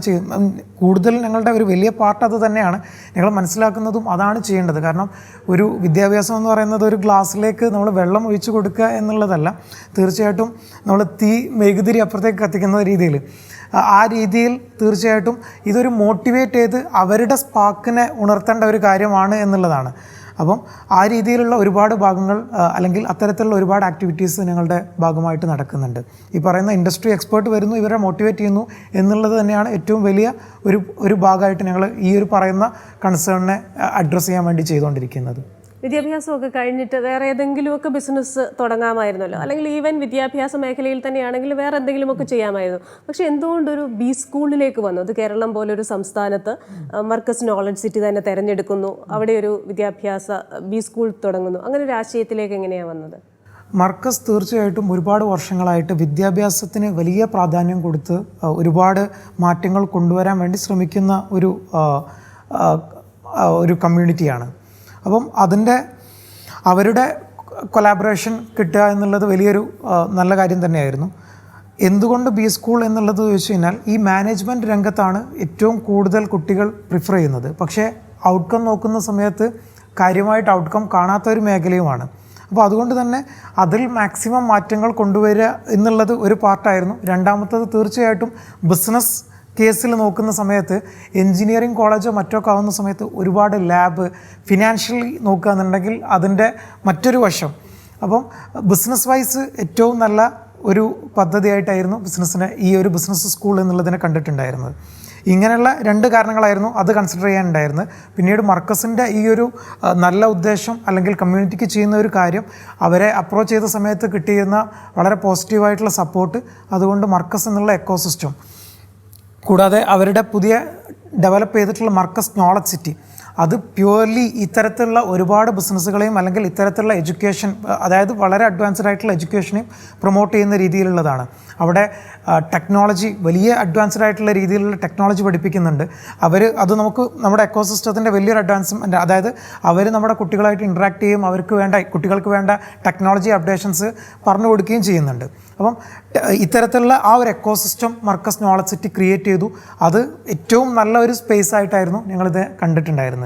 കൂടുതൽ ഞങ്ങളുടെ ഒരു വലിയ പാർട്ട് അത് തന്നെയാണ്. ഞങ്ങൾ മനസ്സിലാക്കുന്നതും അതാണ് ചെയ്യേണ്ടത്. കാരണം ഒരു വിദ്യാഭ്യാസം എന്ന് പറയുന്നത് ഒരു ഗ്ലാസ്സിലേക്ക് നമ്മൾ വെള്ളം ഒഴിച്ചു കൊടുക്കുക എന്നുള്ളതല്ല. തീർച്ചയായിട്ടും നമ്മൾ മെഴുകുതിരി അപ്പുറത്തേക്ക് കത്തിക്കുന്ന രീതിയിൽ ആ രീതിയിൽ തീർച്ചയായിട്ടും ഇതൊരു മോട്ടിവേറ്റ് ചെയ്ത് അവരുടെ സ്പാർക്കിനെ ഉണർത്തേണ്ട ഒരു കാര്യമാണ് എന്നുള്ളതാണ്. അപ്പം ആ രീതിയിലുള്ള ഒരുപാട് ഭാഗങ്ങൾ അല്ലെങ്കിൽ അത്തരത്തിലുള്ള ഒരുപാട് ആക്ടിവിറ്റീസ് ഞങ്ങളുടെ ഭാഗമായിട്ട് നടക്കുന്നുണ്ട്. ഈ പറയുന്ന ഇൻഡസ്ട്രി എക്സ്പേർട്ട് വരുന്നു, ഇവരെ മോട്ടിവേറ്റ് ചെയ്യുന്നു എന്നുള്ളത് തന്നെയാണ് ഏറ്റവും വലിയ ഒരു ഭാഗമായിട്ട് ഞങ്ങൾ ഈ ഒരു പറയുന്ന കൺസേണിനെ അഡ്രസ്സ് ചെയ്യാൻ വേണ്ടി ചെയ്തുകൊണ്ടിരിക്കുന്നത്. വിദ്യാഭ്യാസമൊക്കെ കഴിഞ്ഞിട്ട് വേറെ ഏതെങ്കിലുമൊക്കെ ബിസിനസ് തുടങ്ങാമായിരുന്നല്ലോ, അല്ലെങ്കിൽ ഈവൻ വിദ്യാഭ്യാസ മേഖലയിൽ തന്നെയാണെങ്കിൽ വേറെ എന്തെങ്കിലുമൊക്കെ ചെയ്യാമായിരുന്നു. പക്ഷേ എന്തുകൊണ്ടൊരു ബി സ്കൂളിലേക്ക് വന്നു? അത് കേരളം പോലൊരു സംസ്ഥാനത്ത് മർക്കസ് നോളജ് സിറ്റി തന്നെ തിരഞ്ഞെടുക്കുന്നു, അവിടെ ഒരു വിദ്യാഭ്യാസ ബി സ്കൂൾ തുടങ്ങുന്നു. അങ്ങനെ ഒരു ആശയത്തിലേക്ക് എങ്ങനെയാണ് വന്നത്? മർക്കസ് തീർച്ചയായിട്ടും ഒരുപാട് വർഷങ്ങളായിട്ട് വിദ്യാഭ്യാസത്തിന് വലിയ പ്രാധാന്യം കൊടുത്ത് ഒരുപാട് മാറ്റങ്ങൾ കൊണ്ടുവരാൻ വേണ്ടി ശ്രമിക്കുന്ന ഒരു കമ്മ്യൂണിറ്റിയാണ്. അപ്പം അവരുടെ കൊലാബറേഷൻ കിട്ടുക എന്നുള്ളത് വലിയൊരു നല്ല കാര്യം തന്നെയായിരുന്നു. എന്തുകൊണ്ട് ബി സ്കൂൾ എന്നുള്ളത് ചോദിച്ചു കഴിഞ്ഞാൽ ഈ മാനേജ്മെൻറ്റ് രംഗത്താണ് ഏറ്റവും കൂടുതൽ കുട്ടികൾ പ്രിഫർ ചെയ്യുന്നത്. പക്ഷേ ഔട്ട്കം നോക്കുന്ന സമയത്ത് കാര്യമായിട്ട് ഔട്ട്കം കാണാത്ത ഒരു മേഖലയുമാണ്. അപ്പോൾ അതുകൊണ്ട് തന്നെ അതിൽ മാക്സിമം മാറ്റങ്ങൾ കൊണ്ടുവരിക എന്നുള്ളത് ഒരു പാർട്ടായിരുന്നു. രണ്ടാമത്തത് തീർച്ചയായിട്ടും ബിസിനസ് കേസിൽ നോക്കുന്ന സമയത്ത് എൻജിനീയറിംഗ് കോളേജോ മറ്റോ ഒക്കെ ആവുന്ന സമയത്ത് ഒരുപാട് ലാബ് ഫിനാൻഷ്യലി നോക്കുകയെന്നുണ്ടെങ്കിൽ അതിൻ്റെ മറ്റൊരു വശം. അപ്പം ബിസിനസ് വൈസ് ഏറ്റവും നല്ല ഒരു പദ്ധതിയായിട്ടായിരുന്നു ഈ ഒരു ബിസിനസ് സ്കൂൾ എന്നുള്ളതിനെ കണ്ടിട്ടുണ്ടായിരുന്നത്. ഇങ്ങനെയുള്ള 2 കാരണങ്ങളായിരുന്നു അത് കൺസിഡർ ചെയ്യാനുണ്ടായിരുന്നത്. പിന്നീട് മർക്കസിൻ്റെ ഈ ഒരു നല്ല ഉദ്ദേശം അല്ലെങ്കിൽ കമ്മ്യൂണിറ്റിക്ക് ചെയ്യുന്ന ഒരു കാര്യം അവരെ അപ്രോച്ച് ചെയ്ത സമയത്ത് കിട്ടിയിരുന്ന വളരെ പോസിറ്റീവായിട്ടുള്ള സപ്പോർട്ട്, അതുകൊണ്ട് മർക്കസ് എന്നുള്ള എക്കോസിസ്റ്റം, കൂടാതെ അവരുടെ പുതിയ ഡെവലപ്പ് ചെയ്തിട്ടുള്ള മർക്കസ് നോളജ് സിറ്റി, അത് പ്യുവർലി ഇത്തരത്തിലുള്ള ഒരുപാട് ബിസിനസ്സുകളെയും അല്ലെങ്കിൽ ഇത്തരത്തിലുള്ള എഡ്യൂക്കേഷൻ, അതായത് വളരെ അഡ്വാൻസ്ഡ് ആയിട്ടുള്ള എഡ്യൂക്കേഷനെയും പ്രൊമോട്ട് ചെയ്യുന്ന രീതിയിലുള്ളതാണ്. അവിടെ ടെക്നോളജി, വലിയ അഡ്വാൻസ്ഡ് ആയിട്ടുള്ള രീതിയിലുള്ള ടെക്നോളജി പഠിപ്പിക്കുന്നുണ്ട്. അത് നമ്മുടെ എക്കോസിസ്റ്റത്തിൻ്റെ വലിയൊരു അഡ്വാൻസ്മെൻറ്റ്, അതായത് അവർ നമ്മുടെ കുട്ടികളായിട്ട് ഇൻട്രാക്ട് ചെയ്യും, കുട്ടികൾക്ക് വേണ്ട ടെക്നോളജി അപ്ഡേഷൻസ് പറഞ്ഞു കൊടുക്കുകയും ചെയ്യുന്നുണ്ട്. അപ്പം ഇത്തരത്തിലുള്ള ആ ഒരു ecosystem Markaz knowledge city create ചെയ്തു. അത് ഏറ്റവും നല്ല ഒരു സ്പേസ് ആയിട്ടായിരുന്നു ഞങ്ങളിത് കണ്ടിട്ടുണ്ടായിരുന്നത്.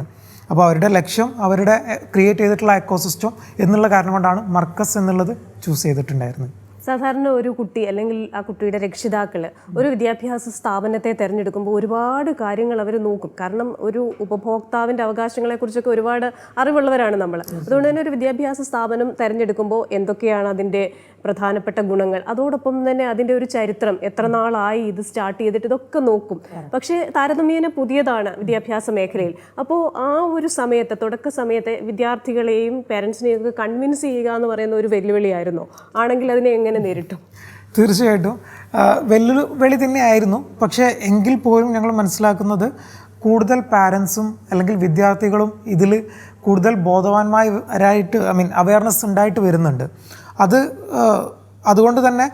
അപ്പോൾ അവരുടെ ലക്ഷ്യം, അവരുടെ ക്രിയേറ്റ് ചെയ്തിട്ടുള്ള എക്കോസിസ്റ്റം എന്നുള്ള കാരണം കൊണ്ടാണ് മർക്കസ് എന്നുള്ളത് ചൂസ് ചെയ്തിട്ടുണ്ടായിരുന്നത്. സാധാരണ ഒരു കുട്ടി അല്ലെങ്കിൽ ആ കുട്ടിയുടെ രക്ഷിതാക്കൾ ഒരു വിദ്യാഭ്യാസ സ്ഥാപനത്തെ തിരഞ്ഞെടുക്കുമ്പോൾ ഒരുപാട് കാര്യങ്ങൾ അവർ നോക്കും. കാരണം ഒരു ഉപഭോക്താവിൻ്റെ അവകാശങ്ങളെക്കുറിച്ചൊക്കെ ഒരുപാട് അറിവുള്ളവരാണ് നമ്മൾ. അതുകൊണ്ട് തന്നെ ഒരു വിദ്യാഭ്യാസ സ്ഥാപനം തിരഞ്ഞെടുക്കുമ്പോൾ എന്തൊക്കെയാണ് അതിൻ്റെ പ്രധാനപ്പെട്ട ഗുണങ്ങൾ, അതോടൊപ്പം തന്നെ അതിൻ്റെ ഒരു ചരിത്രം, എത്ര നാളായി ഇത് സ്റ്റാർട്ട് ചെയ്തിട്ട്, ഇതൊക്കെ നോക്കും. പക്ഷേ താരതമ്യേന പുതിയതാണ് വിദ്യാഭ്യാസ മേഖലയിൽ. അപ്പോൾ ആ ഒരു സമയത്ത്, തുടക്ക സമയത്തെ വിദ്യാർത്ഥികളെയും പേരൻസിനെയും ഒക്കെ കൺവിൻസ് ചെയ്യുക എന്ന് പറയുന്ന ഒരു വെല്ലുവിളിയായിരുന്നു. ആണെങ്കിൽ അതിനെ എങ്ങനെ നേരിട്ടു? തീർച്ചയായിട്ടും വെല്ലുവിളി തന്നെയായിരുന്നു. പക്ഷേ എങ്കിൽ പോലും ഞങ്ങൾ മനസ്സിലാക്കുന്നത് കൂടുതൽ പാരൻസും അല്ലെങ്കിൽ വിദ്യാർത്ഥികളും ഇതിൽ കൂടുതൽ ബോധവാന്മാരായിട്ട് അവയർനെസ് ഉണ്ടായിട്ട് വരുന്നുണ്ട്. അതുകൊണ്ട് തന്നെ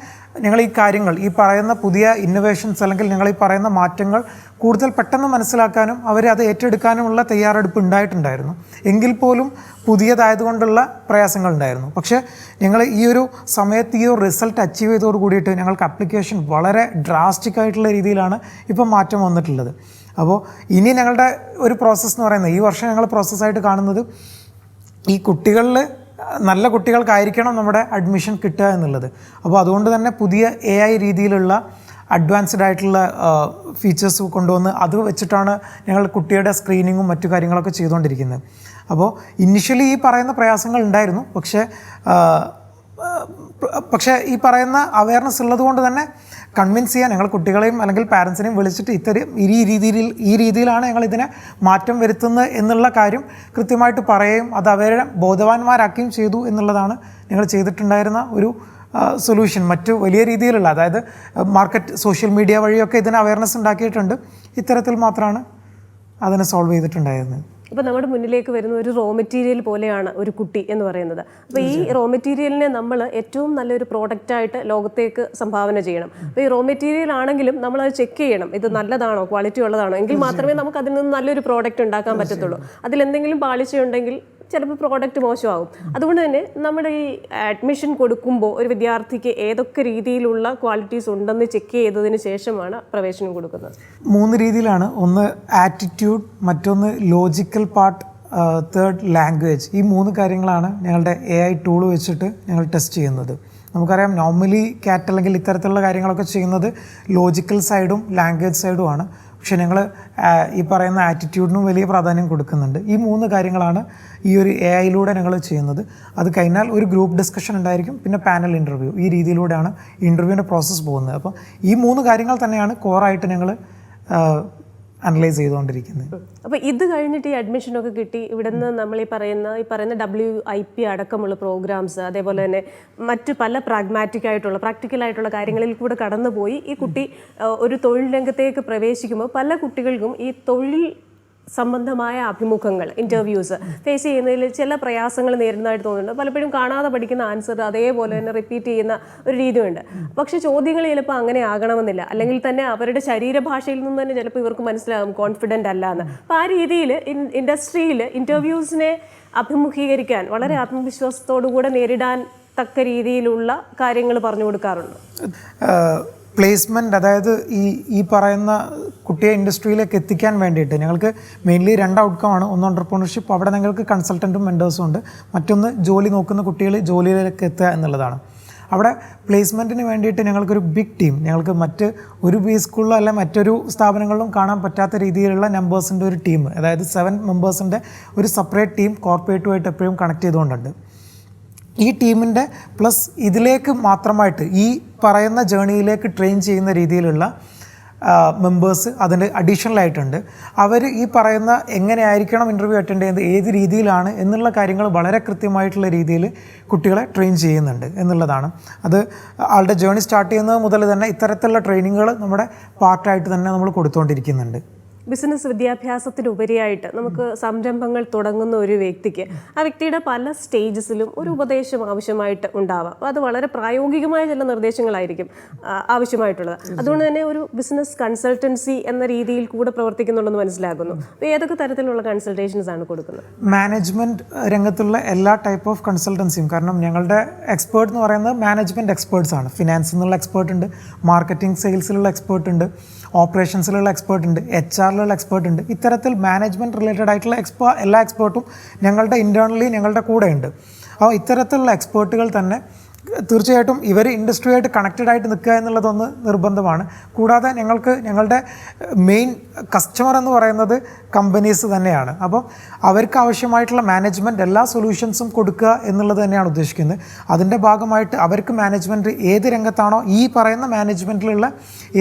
ഞങ്ങൾ ഈ കാര്യങ്ങൾ, ഈ പറയുന്ന പുതിയ ഇന്നോവേഷൻസ് അല്ലെങ്കിൽ ഞങ്ങൾ ഈ പറയുന്ന മാറ്റങ്ങൾ കൂടുതൽ പെട്ടെന്ന് മനസ്സിലാക്കാനും അത് ഏറ്റെടുക്കാനുമുള്ള തയ്യാറെടുപ്പ് ഉണ്ടായിട്ടുണ്ടായിരുന്നു. എങ്കിൽ പോലും പുതിയതായതുകൊണ്ടുള്ള പ്രയാസങ്ങളുണ്ടായിരുന്നു. പക്ഷേ ഞങ്ങൾ ഈ ഒരു സമയത്ത് ഈ ഒരു റിസൾട്ട് അച്ചീവ് ചെയ്തതോട് കൂടിയിട്ട് ഞങ്ങൾക്ക് അപ്ലിക്കേഷൻ വളരെ ഡ്രാസ്റ്റിക് ആയിട്ടുള്ള രീതിയിലാണ് ഇപ്പം മാറ്റം വന്നിട്ടുള്ളത്. അപ്പോൾ ഇനി ഞങ്ങളുടെ ഒരു പ്രോസസ്സ് എന്ന് പറയുന്നത്, ഈ വർഷം ഞങ്ങൾ പ്രോസസ്സായിട്ട് കാണുന്നത് ഈ കുട്ടികളിൽ നല്ല കുട്ടികൾക്കായിരിക്കണം നമ്മുടെ അഡ്മിഷൻ കിട്ടുക എന്നുള്ളത്. അപ്പോൾ അതുകൊണ്ട് തന്നെ പുതിയ AI രീതിയിലുള്ള അഡ്വാൻസ്ഡ് ആയിട്ടുള്ള ഫീച്ചേഴ്സ് കൊണ്ടുവന്ന് അത് വെച്ചിട്ടാണ് ഞങ്ങൾ കുട്ടിയുടെ സ്ക്രീനിങ്ങും മറ്റു കാര്യങ്ങളൊക്കെ ചെയ്തുകൊണ്ടിരിക്കുന്നത്. അപ്പോൾ ഇനിഷ്യലി ഈ പറയുന്ന പ്രയാസങ്ങൾ ഉണ്ടായിരുന്നു. പക്ഷേ ഈ പറയുന്ന അവയർനെസ് ഉള്ളത് കൊണ്ട് തന്നെ കൺവിൻസ് ചെയ്യാൻ ഞങ്ങൾ കുട്ടികളെയും അല്ലെങ്കിൽ പാരൻസിനെയും വിളിച്ചിട്ട് ഈ രീതിയിലാണ് ഞങ്ങൾ ഇതിനെ മാറ്റം വരുത്തുന്നത് എന്നുള്ള കാര്യം കൃത്യമായിട്ട് പറയുകയും അത് അവരെ ബോധവാന്മാരാക്കുകയും ചെയ്തു എന്നുള്ളതാണ് ഞങ്ങൾ ചെയ്തിട്ടുണ്ടായിരുന്ന ഒരു സൊല്യൂഷൻ. മറ്റു വലിയ രീതിയിലുള്ള, അതായത് മാർക്കറ്റ്, സോഷ്യൽ മീഡിയ വഴിയൊക്കെ ഇതിന് അവയർനെസ് ഉണ്ടാക്കിയിട്ടുണ്ട്. ഇത്തരത്തിൽ മാത്രമാണ് അതിനെ സോൾവ് ചെയ്തിട്ടുണ്ടായിരുന്നത്. ഇപ്പോൾ നമ്മുടെ മുന്നിലേക്ക് വരുന്ന ഒരു റോ മെറ്റീരിയൽ പോലെയാണ് ഒരു കുട്ടി എന്ന് പറയുന്നത്. അപ്പോൾ ഈ റോ മെറ്റീരിയലിനെ നമ്മൾ ഏറ്റവും നല്ലൊരു പ്രോഡക്റ്റായിട്ട് ലോകത്തേക്ക് സംഭാവന ചെയ്യണം. അപ്പോൾ ഈ റോ മെറ്റീരിയൽ ആണെങ്കിലും നമ്മളത് ചെക്ക് ചെയ്യണം, ഇത് നല്ലതാണോ, ക്വാളിറ്റി ഉള്ളതാണോ, എങ്കിൽ മാത്രമേ നമുക്ക് അതിൽ നിന്ന് നല്ലൊരു പ്രോഡക്റ്റ് ഉണ്ടാക്കാൻ പറ്റത്തുള്ളൂ. അതിലെന്തെങ്കിലും പാളിച്ചയുണ്ടെങ്കിൽ ചിലപ്പോൾ പ്രോഡക്റ്റ് മോശമാകും. അതുകൊണ്ട് തന്നെ നമ്മുടെ ഈ അഡ്മിഷൻ കൊടുക്കുമ്പോൾ ഒരു വിദ്യാർത്ഥിക്ക് ഏതൊക്കെ രീതിയിലുള്ള ക്വാളിറ്റീസ് ഉണ്ടെന്ന് ചെക്ക് ചെയ്തതിന് ശേഷമാണ് പ്രവേശനം കൊടുക്കുന്നത്. 3 രീതിയിലാണ്. ഒന്ന് ആറ്റിറ്റ്യൂഡ്, മറ്റൊന്ന് ലോജിക്കൽ പാർട്ട്, തേർഡ് ലാംഗ്വേജ്. ഈ 3 കാര്യങ്ങളാണ് ഞങ്ങളുടെ AI ടൂൾ വെച്ചിട്ട് ഞങ്ങൾ ടെസ്റ്റ് ചെയ്യുന്നത്. നമുക്കറിയാം നോർമലി CAT അല്ലെങ്കിൽ ഇത്തരത്തിലുള്ള കാര്യങ്ങളൊക്കെ ചെയ്യുന്നത് ലോജിക്കൽ സൈഡും ലാംഗ്വേജ് സൈഡുമാണ്. പക്ഷേ ഞങ്ങൾ ഈ പറയുന്ന ആറ്റിറ്റ്യൂഡിനും വലിയ പ്രാധാന്യം കൊടുക്കുന്നുണ്ട്. ഈ 3 കാര്യങ്ങളാണ് ഈ ഒരു AI-യിലൂടെ ഞങ്ങൾ ചെയ്യുന്നത്. അത് കഴിഞ്ഞാൽ ഒരു ഗ്രൂപ്പ് ഡിസ്കഷൻ ഉണ്ടായിരിക്കും, പിന്നെ പാനൽ ഇൻ്റർവ്യൂ. ഈ രീതിയിലൂടെയാണ് ഇൻ്റർവ്യൂവിൻ്റെ പ്രോസസ്സ് പോകുന്നത്. അപ്പോൾ ഈ 3 കാര്യങ്ങൾ തന്നെയാണ് കോറായിട്ട് ഞങ്ങൾ അനലൈസ് ചെയ്തുകൊണ്ടിരിക്കുന്നത്. അപ്പോൾ ഇത് കഴിഞ്ഞിട്ട് ഈ അഡ്മിഷനൊക്കെ കിട്ടി, ഇവിടുന്ന് നമ്മൾ ഈ പറയുന്ന WIP അടക്കമുള്ള പ്രോഗ്രാംസ്, അതേപോലെ തന്നെ മറ്റ് പല പ്രാക്ടിക്കലായിട്ടുള്ള കാര്യങ്ങളിൽ കൂടെ കടന്നുപോയി ഈ കുട്ടി ഒരു തൊഴിൽ രംഗത്തേക്ക് പ്രവേശിക്കുമ്പോൾ പല കുട്ടികൾക്കും ഈ തൊഴിൽ സംബന്ധമായ അഭിമുഖങ്ങൾ, ഇൻ്റർവ്യൂസ് ഫേസ് ചെയ്യുന്നതിൽ ചില പ്രയാസങ്ങൾ നേരിടുന്നതായിട്ട് തോന്നുന്നുണ്ട്. പലപ്പോഴും കാണാതെ പഠിക്കുന്ന ആൻസർ അതേപോലെ തന്നെ റിപ്പീറ്റ് ചെയ്യുന്ന ഒരു രീതിയുണ്ട്. പക്ഷേ ചോദ്യങ്ങൾ ചിലപ്പോൾ അങ്ങനെ ആകണമെന്നില്ല, അല്ലെങ്കിൽ തന്നെ അവരുടെ ശരീരഭാഷയിൽ നിന്ന് തന്നെ ചിലപ്പോൾ ഇവർക്ക് മനസ്സിലാകും കോൺഫിഡൻ്റ് അല്ല എന്ന്. അപ്പോൾ ആ രീതിയിൽ ഇൻഡസ്ട്രിയിൽ ഇൻ്റർവ്യൂസിനെ അഭിമുഖീകരിക്കാൻ വളരെ ആത്മവിശ്വാസത്തോടു കൂടെ നേരിടാൻ തക്ക രീതിയിലുള്ള കാര്യങ്ങൾ പറഞ്ഞു കൊടുക്കാറുണ്ട്. പ്ലേസ്മെൻറ്റ്, അതായത് ഈ പറയുന്ന കുട്ടിയെ ഇൻഡസ്ട്രിയിലേക്ക് എത്തിക്കാൻ വേണ്ടിയിട്ട് ഞങ്ങൾക്ക് മെയിൻലി 2 ഔട്ട്കമാണ്. ഒന്ന് എൻ്റർപ്രണർഷിപ്പ്, അവിടെ ഞങ്ങൾക്ക് കൺസൾട്ടൻറ്റും മെൻറ്റേഴ്സും ഉണ്ട്. മറ്റൊന്ന് ജോലി നോക്കുന്ന കുട്ടികൾ ജോലിയിലേക്ക് എത്തുക എന്നുള്ളതാണ്. അവിടെ പ്ലേസ്മെൻറ്റിന് വേണ്ടിയിട്ട് ഞങ്ങൾക്കൊരു ബിഗ് ടീം, ഞങ്ങൾക്ക് മറ്റ് ഒരു ബി സ്കൂളിലോ അല്ല മറ്റൊരു സ്ഥാപനങ്ങളിലും കാണാൻ പറ്റാത്ത രീതിയിലുള്ള നമ്പേഴ്സിൻ്റെ ഒരു ടീം, അതായത് 7 മെമ്പേഴ്സിൻ്റെ ഒരു സെപ്പറേറ്റ് ടീം കോർപ്പറേറ്റുമായിട്ട് എപ്പോഴും കണക്ട് ചെയ്തുകൊണ്ടുണ്ട്. ഈ ടീമിൻ്റെ പ്ലസ് ഇതിലേക്ക് മാത്രമായിട്ട് ഈ പറയുന്ന ജേണിയിലേക്ക് ട്രെയിൻ ചെയ്യുന്ന രീതിയിലുള്ള മെമ്പേഴ്സ് അതിൻ്റെ അഡീഷണലായിട്ടുണ്ട്. അവർ ഈ പറയുന്ന എങ്ങനെയായിരിക്കണം ഇൻ്റർവ്യൂ അറ്റൻഡ് ചെയ്യുന്നത്, ഏത് രീതിയിലാണ് എന്നുള്ള കാര്യങ്ങൾ വളരെ കൃത്യമായിട്ടുള്ള രീതിയിൽ കുട്ടികളെ ട്രെയിൻ ചെയ്യുന്നുണ്ട് എന്നുള്ളതാണ്. അത് ആളുടെ ജേണി സ്റ്റാർട്ട് ചെയ്യുന്നത് മുതൽ തന്നെ ഇത്തരത്തിലുള്ള ട്രെയിനിങ്ങുകൾ നമ്മുടെ പാർട്ടായിട്ട് തന്നെ നമ്മൾ കൊടുത്തുകൊണ്ടിരിക്കുന്നുണ്ട്. ബിസിനസ് വിദ്യാഭ്യാസത്തിനുപരിയായിട്ട് നമുക്ക് സംരംഭങ്ങൾ തുടങ്ങുന്ന ഒരു വ്യക്തിക്ക് ആ വ്യക്തിയുടെ പല സ്റ്റേജസിലും ഒരു ഉപദേശം ആവശ്യമായിട്ട് ഉണ്ടാവാം. അപ്പോൾ അത് വളരെ പ്രായോഗികമായ ചില നിർദ്ദേശങ്ങളായിരിക്കും ആവശ്യമായിട്ടുള്ളത്. അതുകൊണ്ട് തന്നെ ഒരു ബിസിനസ് കൺസൾട്ടൻസി എന്ന രീതിയിൽ കൂടെ പ്രവർത്തിക്കുന്നുണ്ടെന്ന് മനസ്സിലാക്കുന്നു. അപ്പോൾ ഏതൊക്കെ തരത്തിലുള്ള കൺസൾട്ടേഷൻസ് ആണ് കൊടുക്കുന്നത്? മാനേജ്മെൻറ്റ് രംഗത്തുള്ള എല്ലാ ടൈപ്പ് ഓഫ് കൺസൾട്ടൻസിയും, കാരണം ഞങ്ങളുടെ എക്സ്പേർട്ട് എന്ന് പറയുന്നത് മാനേജ്മെൻറ്റ് എക്സ്പേർട്സ് ആണ്. ഫിനാൻസിൽ നിന്നുള്ള എക്സ്പേർട്ട് ഉണ്ട്, മാർക്കറ്റിംഗ് സെയിൽസിലുള്ള എക്സ്പേർട്ട് ഉണ്ട്, ഓപ്പറേഷൻസിലുള്ള എക്സ്പേർട്ട് ഉണ്ട്, HR-ലുള്ള എക്സ്പേർട്ട് ഉണ്ട്. ഇത്തരത്തിൽ മാനേജ്മെൻറ്റ് റിലേറ്റഡ് ആയിട്ടുള്ള എല്ലാ എക്സ്പേർട്ടും ഞങ്ങളുടെ ഇൻറ്റേർണലി ഞങ്ങളുടെ കൂടെ ഉണ്ട്. അപ്പോൾ ഇത്തരത്തിലുള്ള എക്സ്പേർട്ടുകൾ തന്നെ തീർച്ചയായിട്ടും ഇവർ ഇൻഡസ്ട്രിയായിട്ട് കണക്റ്റഡ് ആയിട്ട് നിൽക്കുക എന്നുള്ളതൊന്ന് നിർബന്ധമാണ്. കൂടാതെ ഞങ്ങളുടെ മെയിൻ കസ്റ്റമർ എന്ന് പറയുന്നത് കമ്പനീസ് തന്നെയാണ്. അപ്പം അവർക്ക് ആവശ്യമായിട്ടുള്ള മാനേജ്മെൻറ്റ് എല്ലാ സൊല്യൂഷൻസും കൊടുക്കുക എന്നുള്ളത് തന്നെയാണ് ഉദ്ദേശിക്കുന്നത്. അതിൻ്റെ ഭാഗമായിട്ട് അവർക്ക് മാനേജ്മെൻറ്റ് ഏത് രംഗത്താണോ ഈ പറയുന്ന മാനേജ്മെൻറ്റിലുള്ള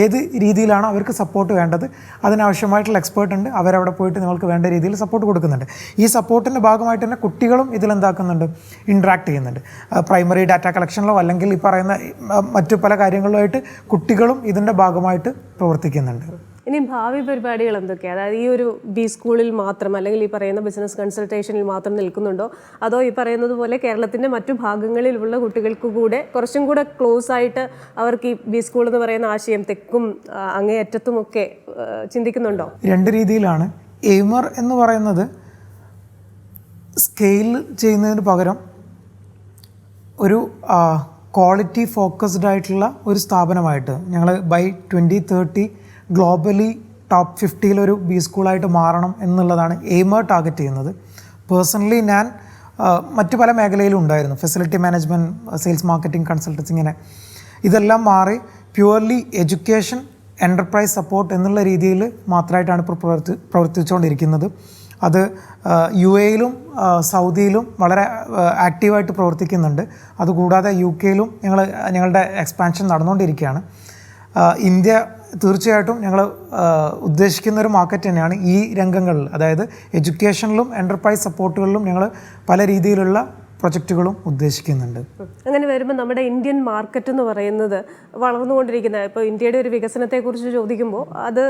ഏത് രീതിയിലാണോ അവർക്ക് സപ്പോർട്ട് വേണ്ടത് അതിനാവശ്യമായിട്ടുള്ള എക്സ്പേർട്ട് ഉണ്ട്. അവരവിടെ പോയിട്ട് നിങ്ങൾക്ക് വേണ്ട രീതിയിൽ സപ്പോർട്ട് കൊടുക്കുന്നുണ്ട്. ഈ സപ്പോർട്ടിൻ്റെ ഭാഗമായിട്ട് തന്നെ കുട്ടികളും ഇതിലെന്താക്കുന്നുണ്ട്, ഇൻട്രാക്ട് ചെയ്യുന്നുണ്ട്. പ്രൈമറി ഡാറ്റ കളക്ഷനിലോ അല്ലെങ്കിൽ ഈ പറയുന്ന മറ്റു പല കാര്യങ്ങളിലുമായിട്ട് കുട്ടികളും ഇതിൻ്റെ ഭാഗമായിട്ട് പ്രവർത്തിക്കുന്നുണ്ട്. ഇനി ഭാവി പരിപാടികൾ എന്തൊക്കെയാണ്? അതായത് ഈ ഒരു ബി സ്കൂളിൽ മാത്രം അല്ലെങ്കിൽ ഈ പറയുന്ന ബിസിനസ് കൺസൾട്ടേഷനിൽ മാത്രം നിൽക്കുന്നുണ്ടോ, അതോ ഈ പറയുന്നത് പോലെ കേരളത്തിൻ്റെ മറ്റു ഭാഗങ്ങളിലുള്ള കുട്ടികൾക്ക് കൂടെ കുറച്ചും കൂടെ ക്ലോസ് ആയിട്ട് അവർക്ക് ഈ ബി സ്കൂൾ എന്ന് പറയുന്ന ആശയം തെക്കും അങ്ങേയറ്റത്തുമൊക്കെ ചിന്തിക്കുന്നുണ്ടോ? 2 രീതിയിലാണ്. എയിമർ എന്ന് പറയുന്നത് സ്കെയിൽ ചെയ്യുന്നതിന് പകരം ഒരു ക്വാളിറ്റി ഫോക്കസ്ഡ് ആയിട്ടുള്ള ഒരു സ്ഥാപനമായിട്ട് ഞങ്ങൾ ബൈ 2030 ഗ്ലോബലി ടോപ്പ് 50 ബി സ്കൂളായിട്ട് മാറണം എന്നുള്ളതാണ് എയിമർ ടാർഗറ്റ് ചെയ്യുന്നത്. പേഴ്സണലി ഞാൻ മറ്റു പല മേഖലയിലും ഉണ്ടായിരുന്നു, facility management, sales marketing, consultancy, ഇങ്ങനെ ഇതെല്ലാം മാറി പ്യുവർലി എഡ്യൂക്കേഷൻ, എൻ്റർപ്രൈസ് സപ്പോർട്ട് എന്നുള്ള രീതിയിൽ മാത്രമായിട്ടാണ് ഇപ്പോൾ പ്രവർത്തിച്ചുകൊണ്ടിരിക്കുന്നത്. അത് UAE-ലും സൗദിയിലും വളരെ ആക്റ്റീവായിട്ട് പ്രവർത്തിക്കുന്നുണ്ട്. അതുകൂടാതെ UK-ലും ഞങ്ങളുടെ എക്സ്പാൻഷൻ നടന്നുകൊണ്ടിരിക്കുകയാണ്. ഇന്ത്യ തീർച്ചയായിട്ടും ഞങ്ങൾ ഉദ്ദേശിക്കുന്ന ഒരു മാർക്കറ്റ് തന്നെയാണ് ഈ രംഗങ്ങളിൽ. അതായത് എഡ്യൂക്കേഷനിലും എൻ്റർപ്രൈസ് സപ്പോർട്ടുകളിലും ഞങ്ങൾ പല രീതിയിലുള്ള പ്രൊജക്റ്റുകളും ഉദ്ദേശിക്കുന്നുണ്ട്. അങ്ങനെ വരുമ്പോൾ നമ്മുടെ ഇന്ത്യൻ മാർക്കറ്റ് എന്ന് പറയുന്നത് വളർന്നുകൊണ്ടിരിക്കുന്ന, ഇപ്പോൾ ഇന്ത്യയുടെ ഒരു വികസനത്തെക്കുറിച്ച് ചോദിക്കുമ്പോൾ അത്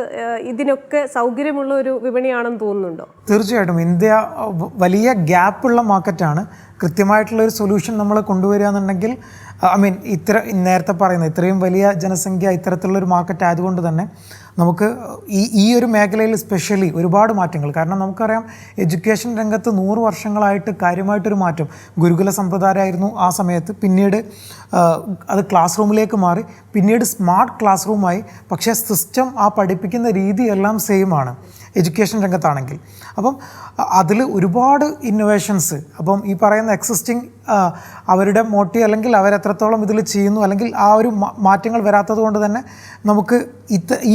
ഇതിനൊക്കെ സൗകര്യമുള്ള ഒരു വിപണിയാണെന്ന് തോന്നുന്നുണ്ടോ? തീർച്ചയായിട്ടും ഇന്ത്യ വലിയ ഗ്യാപ്പുള്ള മാർക്കറ്റാണ്. കൃത്യമായിട്ടുള്ളൊരു സൊല്യൂഷൻ നമ്മൾ കൊണ്ടുവരിക എന്നുണ്ടെങ്കിൽ നേരത്തെ പറയുന്ന ഇത്രയും വലിയ ജനസംഖ്യ ഇത്തരത്തിലുള്ളൊരു മാർക്കറ്റ് ആയതുകൊണ്ട് തന്നെ നമുക്ക് ഈ ഒരു മേഖലയിൽ സ്പെഷ്യലി ഒരുപാട് മാറ്റങ്ങൾ, കാരണം നമുക്കറിയാം എഡ്യൂക്കേഷൻ രംഗത്ത് 100 വർഷങ്ങളായിട്ട് കാര്യമായിട്ടൊരു മാറ്റം ഗുരുകുല സമ്പ്രദായമായിരുന്നു ആ സമയത്ത്. പിന്നീട് അത് ക്ലാസ് റൂമിലേക്ക് മാറി, പിന്നീട് സ്മാർട്ട് ക്ലാസ് റൂമായി. പക്ഷേ സിസ്റ്റം, ആ പഠിപ്പിക്കുന്ന രീതി എല്ലാം സെയിം ആണ് എഡ്യൂക്കേഷൻ രംഗത്താണെങ്കിൽ. അപ്പം അതിൽ ഒരുപാട് ഇന്നോവേഷൻസ്, അപ്പം ഈ പറയുന്ന എക്സിസ്റ്റിംഗ് അവരുടെ മോട്ടീവ് അല്ലെങ്കിൽ അവരെത്രത്തോളം ഇതിൽ ചെയ്യുന്നു അല്ലെങ്കിൽ ആ ഒരു മാറ്റങ്ങൾ വരാത്തത് കൊണ്ട് തന്നെ നമുക്ക്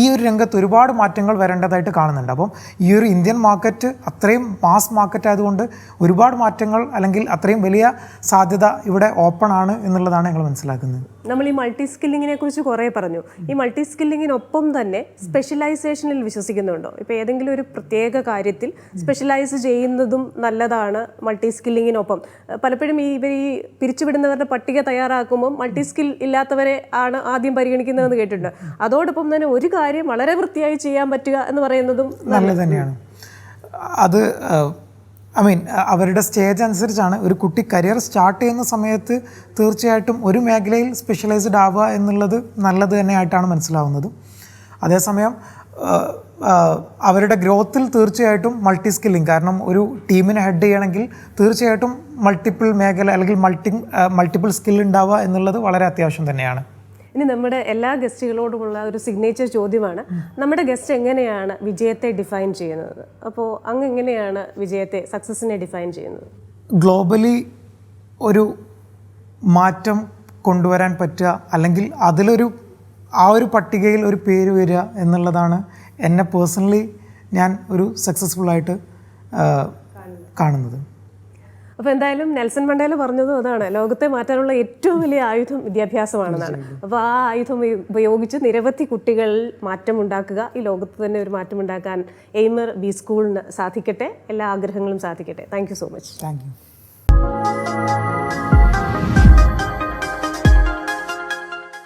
ഈ ഒരു രംഗത്ത് ഒരുപാട് മാറ്റങ്ങൾ വരേണ്ടതായിട്ട് കാണുന്നുണ്ട്. അപ്പം ഈ ഒരു ഇന്ത്യൻ മാർക്കറ്റ് അത്രയും മാസ് മാർക്കറ്റ് ആയതുകൊണ്ട് ഒരുപാട് മാറ്റങ്ങൾ അല്ലെങ്കിൽ അത്രയും വലിയ സാധ്യത ഇവിടെ ഓപ്പൺ ആണ് എന്നുള്ളതാണ് ഞങ്ങൾ മനസ്സിലാക്കുന്നത്. നമ്മൾ ഈ മൾട്ടി സ്കില്ലിങ്ങിനെ കുറിച്ച് കുറേ പറഞ്ഞു. ഈ മൾട്ടി സ്കില്ലിങ്ങിനൊപ്പം തന്നെ സ്പെഷ്യലൈസേഷനിൽ വിശ്വസിക്കുന്നുണ്ടോ? ഇപ്പോൾ ഏതെങ്കിലും ഒരു പ്രത്യേക കാര്യത്തിൽ സ്പെഷ്യലൈസ് ചെയ്യുന്നതും നല്ലതാണ് മൾട്ടി സ്കില്ലിങ്ങിനൊപ്പം. പലപ്പോഴും ഇവർ ഈ പിരിച്ചുവിടുന്നവരുടെ പട്ടിക തയ്യാറാക്കുമ്പോൾ മൾട്ടി സ്കിൽ ഇല്ലാത്തവരെ ആണ് ആദ്യം പരിഗണിക്കുന്നതെന്ന് കേട്ടിട്ടുണ്ട്. അതോടൊപ്പം തന്നെ ഒരു കാര്യം വളരെ വൃത്തിയായി ചെയ്യാൻ പറ്റുക എന്ന് പറയുന്നതും നല്ലത് തന്നെയാണ്. അത് ഐ മീൻ അവരുടെ സ്റ്റേജ് അനുസരിച്ചാണ്. ഒരു കുട്ടി കരിയർ സ്റ്റാർട്ട് ചെയ്യുന്ന സമയത്ത് തീർച്ചയായിട്ടും ഒരു മേഖലയിൽ സ്പെഷ്യലൈസ്ഡ് ആവുക എന്നുള്ളത് നല്ലത് തന്നെയായിട്ടാണ് മനസ്സിലാവുന്നത്. അതേസമയം അവരുടെ ഗ്രോത്തിൽ തീർച്ചയായിട്ടും മൾട്ടി സ്കില്ലിങ്, കാരണം ഒരു ടീമിനെ ഹെഡ് ചെയ്യണമെങ്കിൽ തീർച്ചയായിട്ടും മൾട്ടിപ്പിൾ മേഖല അല്ലെങ്കിൽ മൾട്ടിപ്പിൾ സ്കിൽ ഉണ്ടാവുക എന്നുള്ളത് വളരെ അത്യാവശ്യം തന്നെയാണ്. ഇനി നമ്മുടെ എല്ലാ ഗസ്റ്റുകളോടുമുള്ള ഒരു സിഗ്നേച്ചർ ചോദ്യമാണ്, നമ്മുടെ ഗസ്റ്റ് എങ്ങനെയാണ് വിജയത്തെ ഡിഫൈൻ ചെയ്യുന്നത്? അപ്പോൾ അങ്ങ് എങ്ങനെയാണ് വിജയത്തെ, സക്സസിനെ ഡിഫൈൻ ചെയ്യുന്നത്? ഗ്ലോബലി ഒരു മാറ്റം കൊണ്ടുവരാൻ പറ്റുക, അല്ലെങ്കിൽ അതിലൊരു ആ ഒരു പട്ടികയിൽ ഒരു പേര് വരിക എന്നുള്ളതാണ് എന്നെ പേഴ്സണലി ഞാൻ ഒരു സക്സസ്ഫുള്ളായിട്ട് കാണുന്നത്. അപ്പോൾ എന്തായാലും നെൽസൺ മണ്ടേല പറഞ്ഞതും അതാണ്, ലോകത്തെ മാറ്റാനുള്ള ഏറ്റവും വലിയ ആയുധം വിദ്യാഭ്യാസമാണെന്നാണ്. അപ്പോൾ ആ ആയുധം ഉപയോഗിച്ച് നിരവധി കുട്ടികളിൽ മാറ്റമുണ്ടാക്കുക, ഈ ലോകത്ത് തന്നെ ഒരു മാറ്റമുണ്ടാക്കാൻ എയ്മർ ബി സ്കൂളിന് സാധിക്കട്ടെ. എല്ലാ ആഗ്രഹങ്ങളും സാധിക്കട്ടെ. Thank you so much. Thank you.